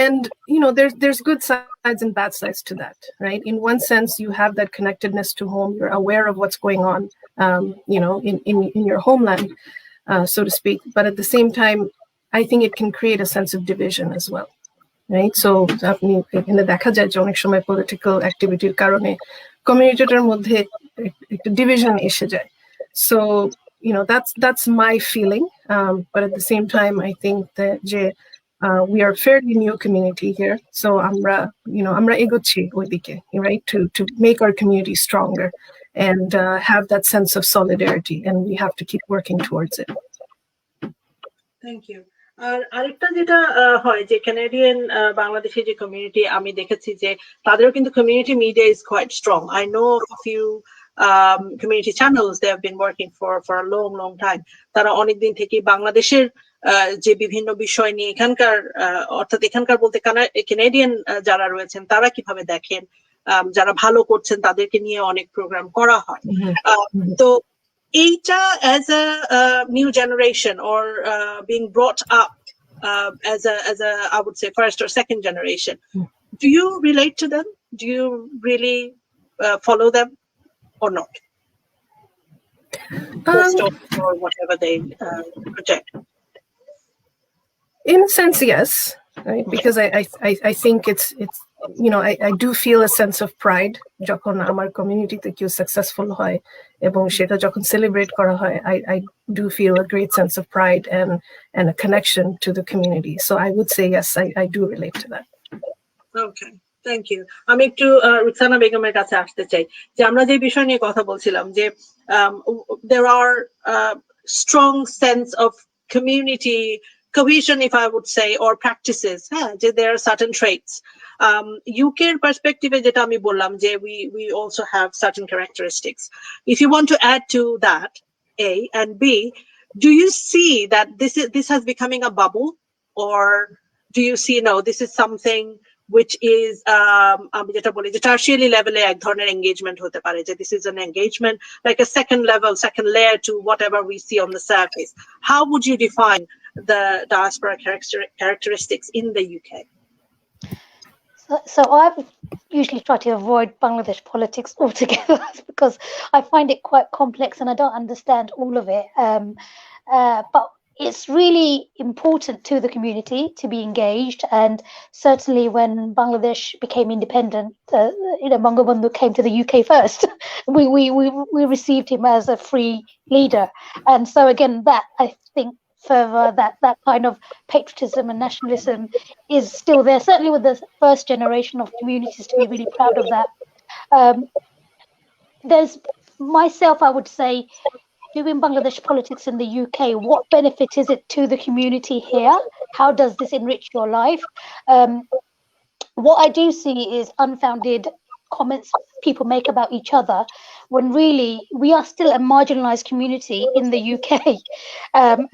and there's good sides and bad sides to that, right? In one sense, you have that connectedness to home. You're aware of what's going on, in your homeland, so to speak. But at the same time, I think it can create a sense of division as well, right? So আপনি এখানে দেখা যায় যে অনেক সময় political activity কারণে communityটার মধ্যে একটা division এসে যায়. So that's my feeling, but at the same time, I think that we are a fairly new community here, so আমরা এগোচ্ছি ওইদিকে, right, to make our community stronger and have that sense of solidarity, and we have to keep working towards it. Thank you. আর আরেকটা যেটা হয় যে Canadian Bangladeshi যে community আমি দেখেছি যে তাদেরও কিন্তু community media is quite strong. I know a few community channels they have been working for a long time. তারা অনেকদিন থেকে বাংলাদেশের যে বিভিন্ন বিষয় নিয়ে অর্থাৎ এখানকার বলতে ক্যানাডিয়ান যারা রয়েছেন তারা কিভাবে দেখেন, যারা ভালো করছেন তাদেরকে নিয়ে অনেক প্রোগ্রাম করা হয়. তো এইটা as a new generation or being brought up as a I would say first or second generation, do you relate to them? Do you really follow them or not? Or whatever they project. In a sense, yes, right? Because I think it's I do feel a sense of pride যখন আমার কমিউনিটিতে কেউ successful হয় এবং সেটা যখন celebrate করা হয়, I do feel a great sense of pride and a connection to the community. So I would say yes, I do relate to that. Okay, thank you. আমি একটু রুকসানা বেগমের কাছে আসতে চাই যে আমরা যে বিষয় নিয়ে কথা বলছিলাম যে there are strong sense of community cohesion, if I would say, or practices. There are certain traits. UK perspective যেটা আমি বললাম যে we also have certain characteristics. If you want to add to that, A, and B, do you see that this has becoming a bubble, or do you see no, this is something which is আমি যেটা বলি যে tertiary level এ এক ধরনের engagement হতে পারে, যে this is an engagement like a second layer to whatever we see on the surface. How would you define the diaspora characteristics in the UK? So I usually try to avoid Bangladesh politics altogether because I find it quite complex and I don't understand all of it. But it's really important to the community to be engaged, and certainly when Bangladesh became independent, Bangabandhu came to the UK first. We received him as a free leader, and so again, that I think further that kind of patriotism and nationalism is still there, certainly with the first generation of communities, to be really proud of that. There's myself, I would say, doing Bangladesh politics in the UK, what benefit is it to the community here? How does this enrich your life? What I do see is unfounded comments people make about each other, when really we are still a marginalized community in the UK.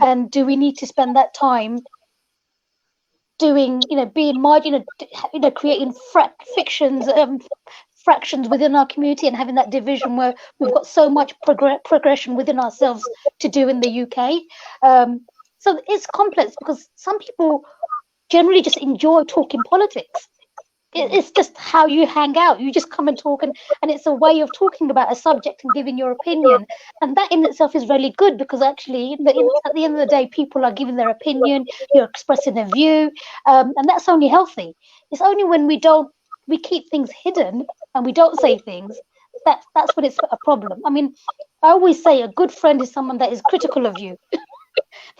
And do we need to spend that time doing, being marginal, creating fractions within our community and having that division where we've got so much progression within ourselves to do in the UK? So it's complex because some people generally just enjoy talking politics. It's just how you hang out. You just come and talk, and it's a way of talking about a subject and giving your opinion. And that in itself is really good, because actually at the end of the day, people are giving their opinion, you're expressing a view, and that's only healthy. It's only when we keep things hidden and we don't say things, that's when it's a problem. I mean, I always say a good friend is someone that is critical of you.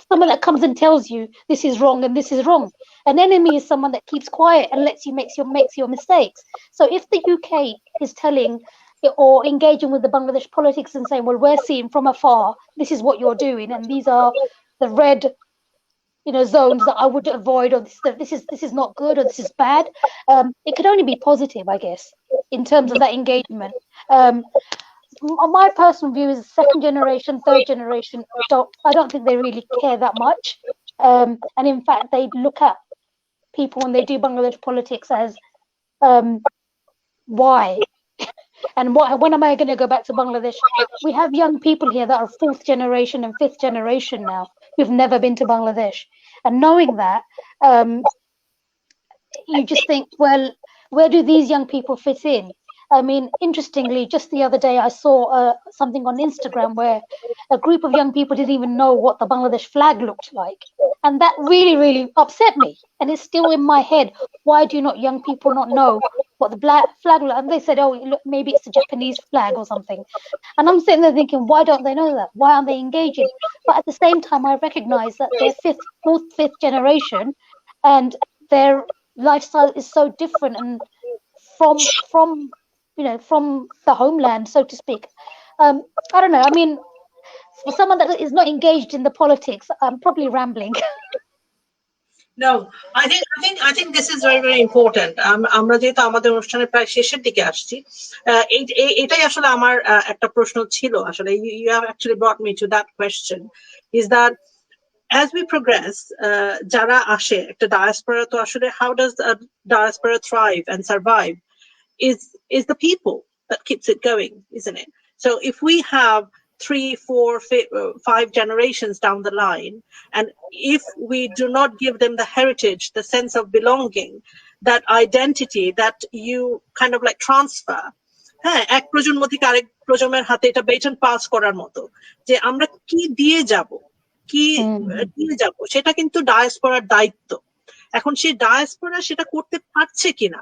Someone that comes and tells you this is wrong and this is wrong. An enemy is someone that keeps quiet and makes your mistakes. So if the UK is telling or engaging with the Bangladesh politics and saying, well, we're seeing from afar, this is what you're doing, and these are the red zones that I would avoid, or this is not good, or this is bad. It could only be positive, I guess, in terms of that engagement. My personal view is second generation, third generation, I don't think they really care that much. And in fact, they look at people when they do Bangladesh politics as why? And when am I going to go back to Bangladesh? We have young people here that are fourth generation and fifth generation now who've never been to Bangladesh. And knowing that, you just think, well, where do these young people fit in? I mean, interestingly, just the other day, I saw something on Instagram where a group of young people didn't even know what the Bangladesh flag looked like. And that really, really upset me. And it's still in my head. Why do young people not know what the flag looked like? And they said, oh, look, maybe it's a Japanese flag or something. And I'm sitting there thinking, why don't they know that? Why aren't they engaging? But at the same time, I recognize that they're fourth, fifth generation, and their lifestyle is so different and from the homeland, so to speak. I don't know. I mean, for someone that is not engaged in the politics, I'm probably rambling. No, I think this is very, very important. আমরা যেহেতু আমাদের অনুষ্ঠানের প্রায় শেষের দিকে আসছি, এটাই আসলে আমার একটা প্রশ্ন ছিল আসলে. You have actually brought me to that question, is that as we progress, যারা আসে একটা diaspora, তো আসলে how does a diaspora thrive and survive is the people that keeps it going, isn't it? So if we have 3, 4, 5 generations down the line, and if we do not give them the heritage, the sense of belonging, that identity that you kind of like transfer, এক প্রজন্ম থেকে আরেক প্রজন্মের হাতে এটা button pass করার মতো, যে আমরা কি দিয়ে যাব সেটা কিন্তু ডায়াসপোরার দায়িত্ব. এখন সেই ডায়াসপোরা সেটা করতে পারছে কিনা,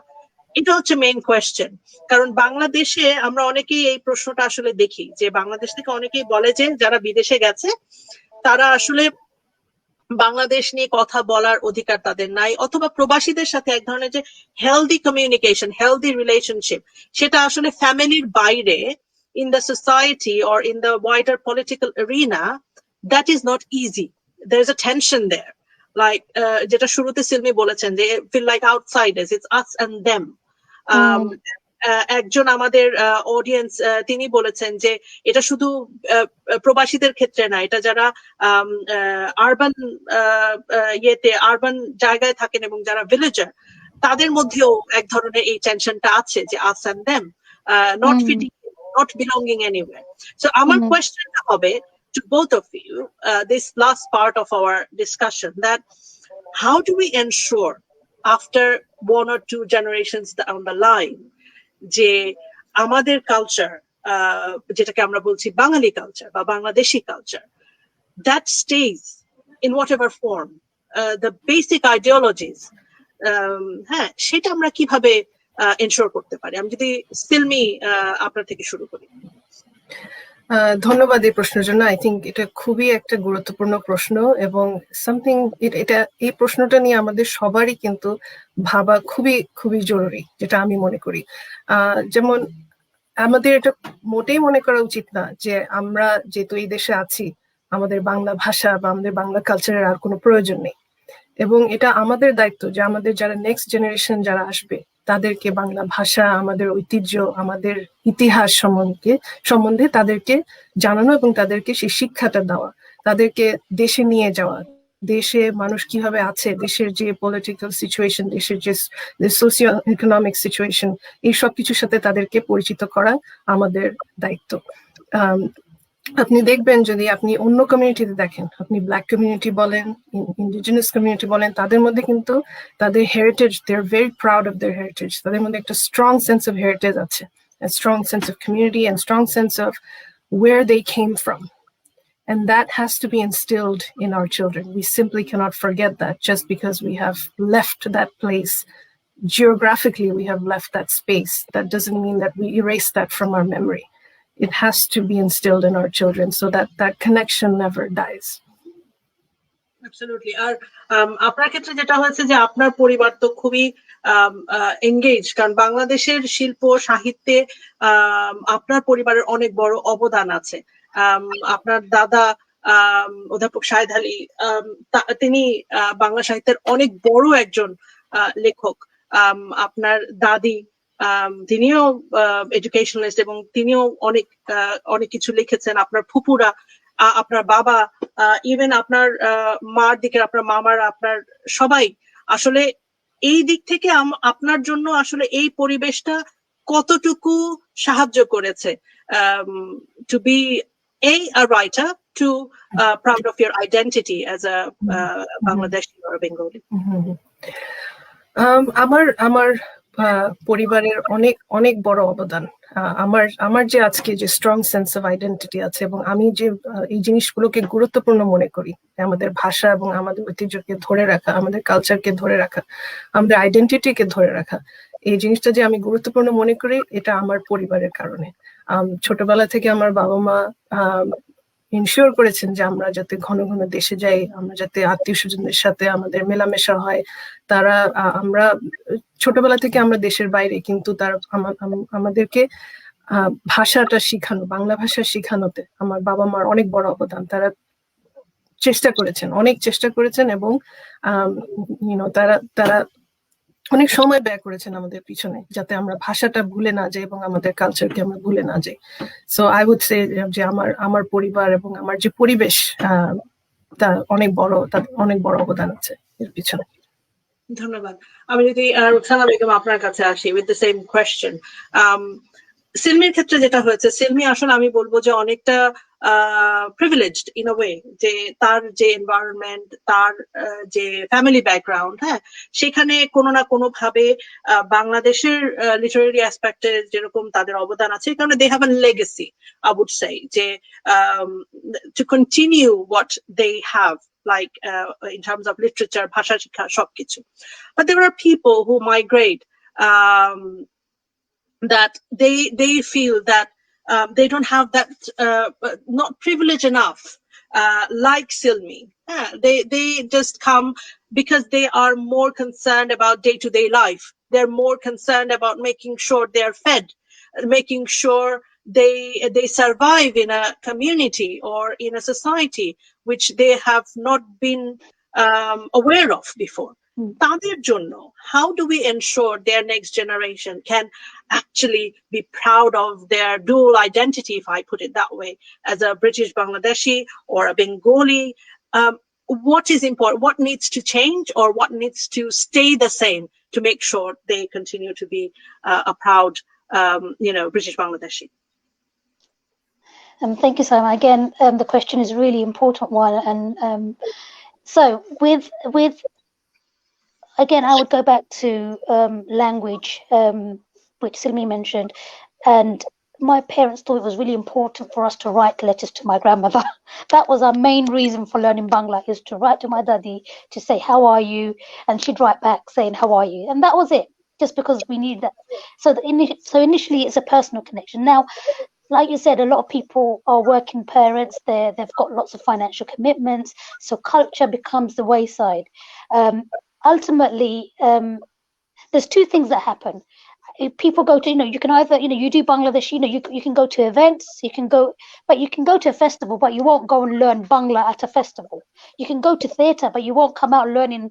এটা হচ্ছে মেইন কোয়েশ্চেন. কারণ বাংলাদেশে আমরা অনেকেই এই প্রশ্নটা আসলে দেখি, যে বাংলাদেশ থেকে অনেকেই বলে যে যারা বিদেশে গেছে তারা আসলে বাংলাদেশ নিয়ে কথা বলার অধিকার তাদের নাই, অথবা প্রবাসীদের সাথে এক ধরনের যে হেলদি কমিউনিকেশন, হেলদি রিলেশনশিপ, সেটা আসলে ফ্যামিলির বাইরে in the society or in the wider political arena, that is not easy. There is a tension there, like যেটা শুরুতে সিলমি বলেছেন যে feel like outsiders, it's us and them. একজন আমাদের অডিয়েন্স তিনি বলেছেন যে এটা শুধু প্রবাসীদের ক্ষেত্রে না, এটা যারা আরবান আরবান জায়গায় থাকেন এবং যারা ভিলেজার, তাদের মধ্যেও এক ধরনের এই টেনশনটা আছে যে us and them, not fitting, not belonging anywhere. So আমার কোয়েশ্চেনটা হবে to both of you, this last part of our discussion, that how do we ensure after 1 or 2 generations down the line যে আমাদের কালচার, যেটাকে আমরা বলছি বাঙালি culture বা Bangladeshi culture, that stays in whatever form, the basic ideologies, সেটা আমরা কিভাবে ensure করতে পারি? আমি যদি সিলমি আপনার থেকে শুরু করি. ধন্যবাদ এই প্রশ্নের জন্য. আই থিঙ্ক এটা খুবই একটা গুরুত্বপূর্ণ প্রশ্ন, এবং সামথিং এই প্রশ্নটা নিয়ে আমাদের সবারই কিন্তু ভাবা খুবই খুবই জরুরি, যেটা আমি মনে করি. যেমন আমাদের এটা মোটেই মনে করা উচিত না যে আমরা যেহেতু এই দেশে আছি, আমাদের বাংলা ভাষা বা আমাদের বাংলা কালচারের আর কোনো প্রয়োজন নেই. এবং এটা আমাদের দায়িত্ব যে আমাদের যারা নেক্সট জেনারেশন যারা আসবে, তাদেরকে বাংলা ভাষা, আমাদের ঐতিহ্য, আমাদের ইতিহাস সম্বন্ধে তাদেরকে জানানো এবং তাদেরকে সেই শিক্ষাটা দেওয়া, তাদেরকে দেশে নিয়ে যাওয়া, দেশে মানুষ কিভাবে আছে, দেশের যে পলিটিক্যাল সিচুয়েশন, দেশের যে সোশিও ইকোনমিক সিচুয়েশন, এই সব কিছুর সাথে তাদেরকে পরিচিত করা আমাদের দায়িত্ব. আপনি দেখবেন, যদি আপনি অন্য কমিউনিটিতে দেখেন, আপনি ব্ল্যাক কমিউনিটি বলেন, ইন্ডিজিনাস কমিউনিটি বলেন, তাদের মধ্যে কিন্তু তাদের heritage, they are very proud of their heritage. তাদের মধ্যে একটা স্ট্রং সেন্স অফ হেরিটেজ আছে, strong sense of community and strong sense of where they came from. And that has to be instilled in our children. We simply cannot forget that just because we have left that place. Geographically, we have left that space. That doesn't mean that we erase that from our memory. It has to be instilled in our children so that that connection never dies. Absolutely. আর আপনার ক্ষেত্রে যেটা হয়েছে যে আপনার পরিবার তো খুবই engage, কারণ বাংলাদেশের শিল্প সাহিত্যে আপনার পরিবারের অনেক বড় অবদান আছে. আপনার দাদা অধ্যাপক শাহেদ আলী, তিনি বাংলা সাহিত্যের অনেক বড় একজন লেখক। আপনার দাদি, তিনিও এডুকেশনালিস্ট এবং তিনিও অনেক কিছু লিখেছেন। আপনার ফুপুরা, আপনার বাবা, ইভেন আপনার মার দিকে আপনার মামারা, আপনার সবাই আসলে এই দিক থেকে আপনার জন্য আসলে এই পরিবেশটা কতটুকু সাহায্য করেছে to be a writer, to proud of your identity as a Bangladeshi or a Bengali? আমার পরিবারের অনেক বড় অবদান। আমার যে আজকে যে স্ট্রং সেন্স অফ আইডেন্টিটি আছে এবং আমি যে এই জিনিসগুলোকে গুরুত্বপূর্ণ মনে করি, আমাদের ভাষা এবং আমাদের ঐতিহ্যকে ধরে রাখা, আমাদের কালচারকে ধরে রাখা, আমাদের আইডেন্টিটিকে ধরে রাখা, এই জিনিসটা যে আমি গুরুত্বপূর্ণ মনে করি, এটা আমার পরিবারের কারণে। ছোটবেলা থেকে আমার বাবা মা ইনশিওর করেছেন যে আমরা যাতে ঘন ঘন দেশে যাই, আমরা যাতে আত্মীয় স্বজনদের সাথে আমাদের মেলামেশা হয়। আমরা ছোটবেলা থেকে আমরা দেশের বাইরে, কিন্তু আমাদেরকে ভাষাটা শিখানো, বাংলা ভাষা শিখানোতে আমার বাবা মার অনেক বড় অবদান। তারা অনেক চেষ্টা করেছেন এবং তারা অনেক সময় ব্যয় করেছেন আমাদের পিছনে, যাতে আমরা ভাষাটা ভুলে না যাই এবং আমাদের কালচারকে আমরা ভুলে না যাই। সো আই উড সে যে আমার পরিবার এবং আমার যে পরিবেশ, তার অনেক বড় অবদান আছে এর পিছনে। ধন্যবাদ। আমি যদি রুকসানা বেগম আপনার কাছে আসি উইথ দ্য সেম কোয়েশ্চেন। সিলমির ক্ষেত্রে যেটা হয়েছে, সিলমি আসলে আমি বলবো যে অনেকটা প্রিভিলেজড ইন আ ওয়ে, যে তার যে এনভায়রনমেন্ট, তার যে ফ্যামিলি ব্যাকগ্রাউন্ড, হ্যাঁ, সেখানে কোনো না কোনো ভাবে বাংলাদেশের লিটারেরি অ্যাসপেক্টে যেরকম তাদের অবদান আছে, এই কারণে they have a legacy, I would say, যে to continue what they have, like in terms of literature, bhasha shikha, shobkichu. But there are people who migrate that they feel that they don't have that, not privilege enough, like Silmi. They just come because they are more concerned about day-to-day life. They're more concerned about making sure they're fed, making sure they survive in a community or in a society which they have not been aware of before. তাদের জন্য, how do we ensure their next generation can actually be proud of their dual identity, if I put it that way, as a British Bangladeshi or a Bengali? What is important? What needs to change, or what needs to stay the same to make sure they continue to be a proud, British Bangladeshi? Thank you, Simon. Again, the question is a really important one, and so with again, I would go back to language, which Silmi mentioned, and my parents thought it was really important for us to write letters to my grandmother. That was our main reason for learning Bangla, is to write to my dadi to say, how are you? And she'd write back saying, how are you? And that was it, just because we needed that. So initially it's a personal connection. Now, like you said, a lot of people are working parents. They've got lots of financial commitments. So culture becomes the wayside. Ultimately, there's two things that happen. If people go to, you can either, you do Bangladesh, you can go to events, but you can go to a festival, but you won't go and learn Bangla at a festival. You can go to theatre, but you won't come out learning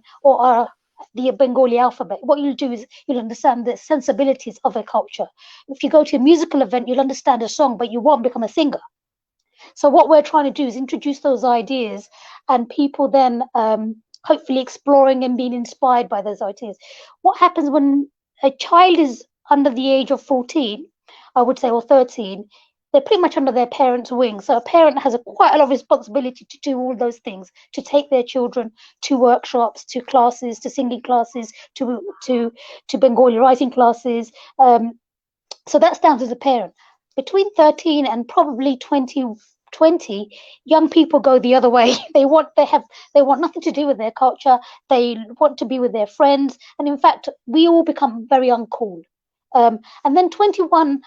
the Bengali alphabet. What you'll do is you'll understand the sensibilities of a culture. If you go to a musical event, you'll understand a song, but you won't become a singer. So what we're trying to do is introduce those ideas, and people then hopefully exploring and being inspired by those ideas. What happens when a child is under the age of 14, I would say, or 13, they're pretty much under their parents' wing. So a parent has quite a lot of responsibility to do all those things, to take their children to workshops, to classes, to singing classes, to Bengali writing classes. So that's down to the parent. Between 13 and probably 20, young people go the other way. They want nothing to do with their culture. They want to be with their friends. And in fact, we all become very uncool. And then 21,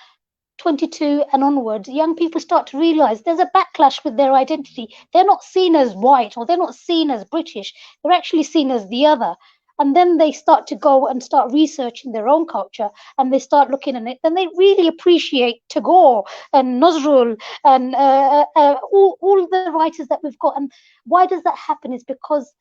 22 and onwards, young people start to realize there's a backlash with their identity. They're not seen as white, or they're not seen as British. They're actually seen as the other. and then they start to go and start researching their own culture, and they start looking at it, then they really appreciate Tagore and Nazrul and all the writers that we've got. And why does that happen is because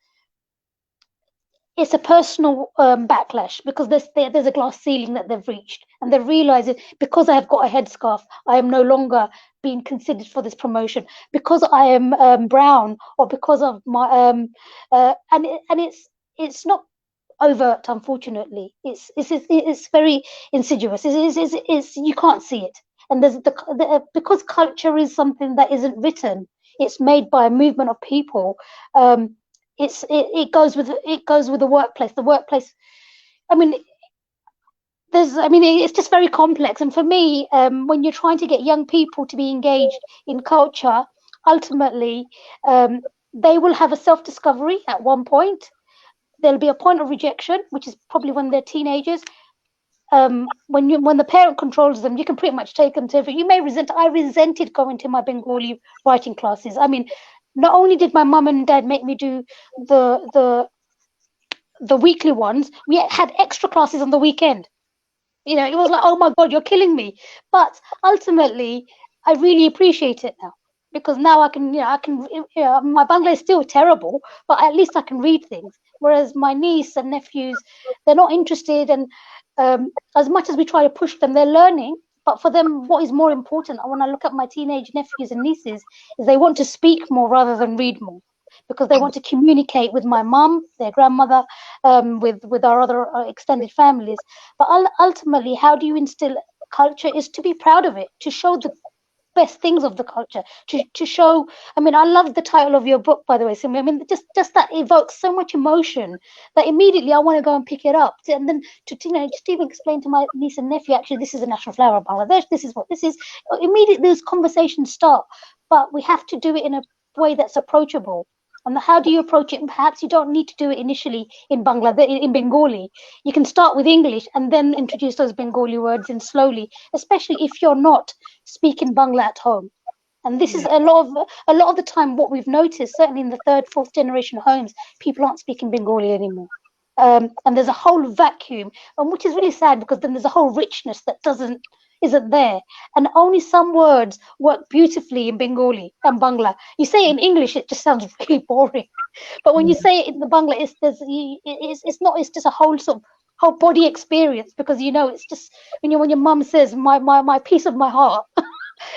it's a personal backlash, because there's a glass ceiling that they've reached, and they're realizing, because I have got a headscarf, I am no longer being considered for this promotion, because I am brown, or because of my and it's not overt, unfortunately. It's very insidious. It's you can't see it, and there's because culture is something that isn't written. It's made by a movement of people. It goes with the workplace. The workplace, I mean, it's just very complex. And for me, when you're trying to get young people to be engaged in culture, ultimately, they will have a self-discovery at one point. There'll be a point of rejection, which is probably when they're teenagers. When the parent controls them, you can pretty much take them to. You may resent. I resented going to my Bengali writing classes. I mean, not only did my mum and dad make me do the weekly ones, we had extra classes on the weekend. You know, it was like, oh my God, you're killing me. But ultimately, I really appreciate it now, because now I can, my Bangla is still terrible, but at least I can read things. Whereas my niece and nephews, they're not interested. And as much as we try to push them, they're learning. But for them, what is more important, when I look at my teenage nephews and nieces, is they want to speak more rather than read more, because they want to communicate with my mum, their grandmother, with our other extended families. But ultimately, how do you instill culture is to be proud of it, to show the best things of the culture, to show. I mean, I love the title of your book, by the way, Simi. I mean, just that evokes so much emotion that immediately I want to go and pick it up, and then to just even explain to my niece and nephew, actually, this is a national flower of Bangladesh, this is what this is. Immediately those conversations start, but we have to do it in a way that's approachable. And how do you approach it? And perhaps you don't need to do it initially in Bengali. You can start with English and then introduce those Bengali words in slowly, especially if you're not speaking Bangla at home. And this is a lot of the time what we've noticed, certainly in the third, fourth generation homes, people aren't speaking Bengali anymore. And there's a whole vacuum, and which is really sad, because then there's a whole richness that isn't there, and only some words work beautifully in Bengali and Bangla. You say it in English, it just sounds really boring, but when you say it in the Bangla, it's just a whole sort of whole body experience, because it's just when your mum says my piece of my heart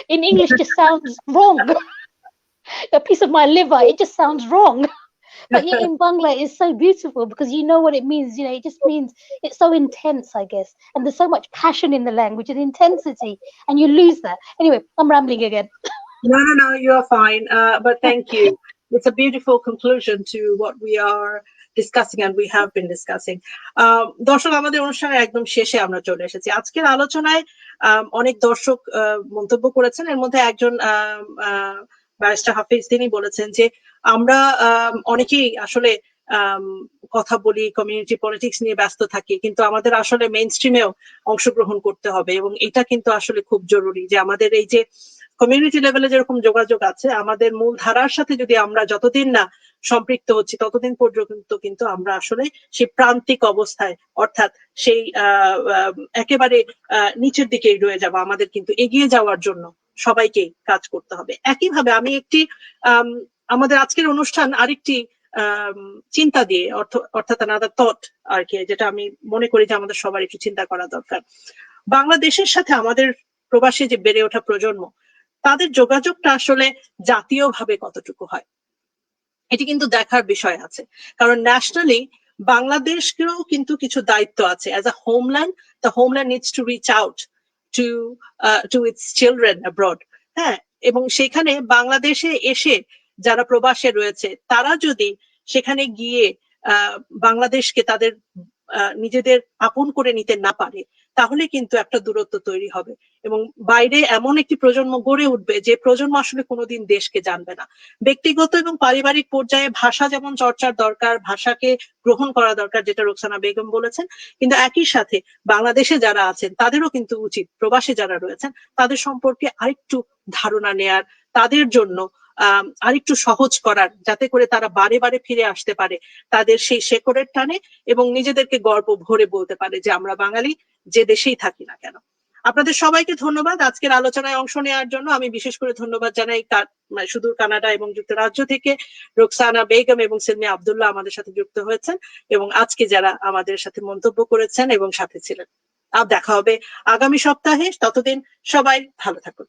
in English just sounds wrong. A piece of my liver, it just sounds wrong. But yet in Bangla it's so beautiful, because you know what it means. It just means it's so intense, I guess, and there's so much passion in the language and intensity, and you lose that. Anyway, I'm rambling again. No, you are fine. But thank you. It's a beautiful conclusion to what we are discussing and we have been discussing. দর্শক, আমাদের অনুষ্ঠানের একদম শেষে আমরা চলে এসেছি। আজকের আলোচনায় অনেক দর্শক মন্তব্য করেছেন। এর মধ্যে একজন ব্যারিস্টার হাফিজ, তিনি বলেছেন যে আমরা অনেকেই আসলে কথা বলি, কমিউনিটি পলিটিক্স নিয়ে ব্যস্ত থাকি, কিন্তু আমাদের আসলে মেইন স্ট্রিমেও অংশগ্রহণ করতে হবে, এবং এটা কিন্তু আসলে খুব জরুরি যে আমাদের এই যে কমিউনিটি লেভেলে যেরকম যোগাযোগ আছে, আমাদের মূল ধারার সাথে যদি আমরা যতদিন না সম্পৃক্ত হচ্ছি, ততদিন পর্যন্ত কিন্তু আমরা আসলে সেই প্রান্তিক অবস্থায়, অর্থাৎ সেই একেবারে নিচের দিকেই রয়ে যাব। আমাদের কিন্তু এগিয়ে যাওয়ার জন্য সবাইকে কাজ করতে হবে। একইভাবে আমি আমাদের আজকের অনুষ্ঠান আরেকটি চিন্তা দিয়ে, অর্থাৎ another thought আর কি, যেটা আমি মনে করি যে আমাদের সবার একটু চিন্তা করা দরকার। বাংলাদেশের সাথে আমাদের প্রবাসী যে বেড়ে ওঠা প্রজন্ম, তাদের যোগাযোগটা আসলে জাতীয়ভাবে কতটুকু হয়, এটি কিন্তু দেখার বিষয় আছে। কারণ ন্যাশনালি বাংলাদেশকেও কিন্তু কিছু দায়িত্ব আছে। As a homeland, the homeland needs to reach out to its children abroad. হ্যাঁ, এবং সেখানে বাংলাদেশে এসে যারা প্রবাসে রয়েছে, তারা যদি সেখানে গিয়ে বাংলাদেশকে তাদের নিজেদের আপন করে নিতে না পারে, তাহলে কিন্তু একটা দূরত্ব তৈরি হবে, এবং বাইরে এমন একটি প্রজন্ম গড়ে উঠবে যে প্রজন্ম আসলে কোনোদিন দেশকে জানবে না। ব্যক্তিগত এবং পারিবারিক পর্যায়ে ভাষা যেমন চর্চার দরকার, ভাষাকে গ্রহণ করা দরকার, যেটা রোকসানা বেগম বলেছেন, কিন্তু একই সাথে বাংলাদেশে যারা আছেন তাদেরও কিন্তু উচিত প্রবাসে যারা রয়েছেন তাদের সম্পর্কে আরেকটু ধারণা নেয়ার, তাদের জন্য আরেকটু সহজ করার, যাতে করে তারা বারে বারে ফিরে আসতে পারে তাদের সেই শেকড়ের টানে এবং নিজেদেরকে গর্ব ভরে বলতে পারে যে আমরা বাঙালি, যে দেশেই থাকি না কেন। আপনাদের সবাইকে ধন্যবাদ আজকের আলোচনায় অংশ নেওয়ার জন্য। আমি বিশেষ করে ধন্যবাদ জানাই সুদূর কানাডা এবং যুক্তরাজ্য থেকে রোকসানা বেগম এবং সেলমি আব্দুল্লাহ আমাদের সাথে যুক্ত হয়েছেন, এবং আজকে যারা আমাদের সাথে মন্তব্য করেছেন এবং সাথে ছিলেন। আর দেখা হবে আগামী সপ্তাহে। ততদিন সবাই ভালো থাকুন।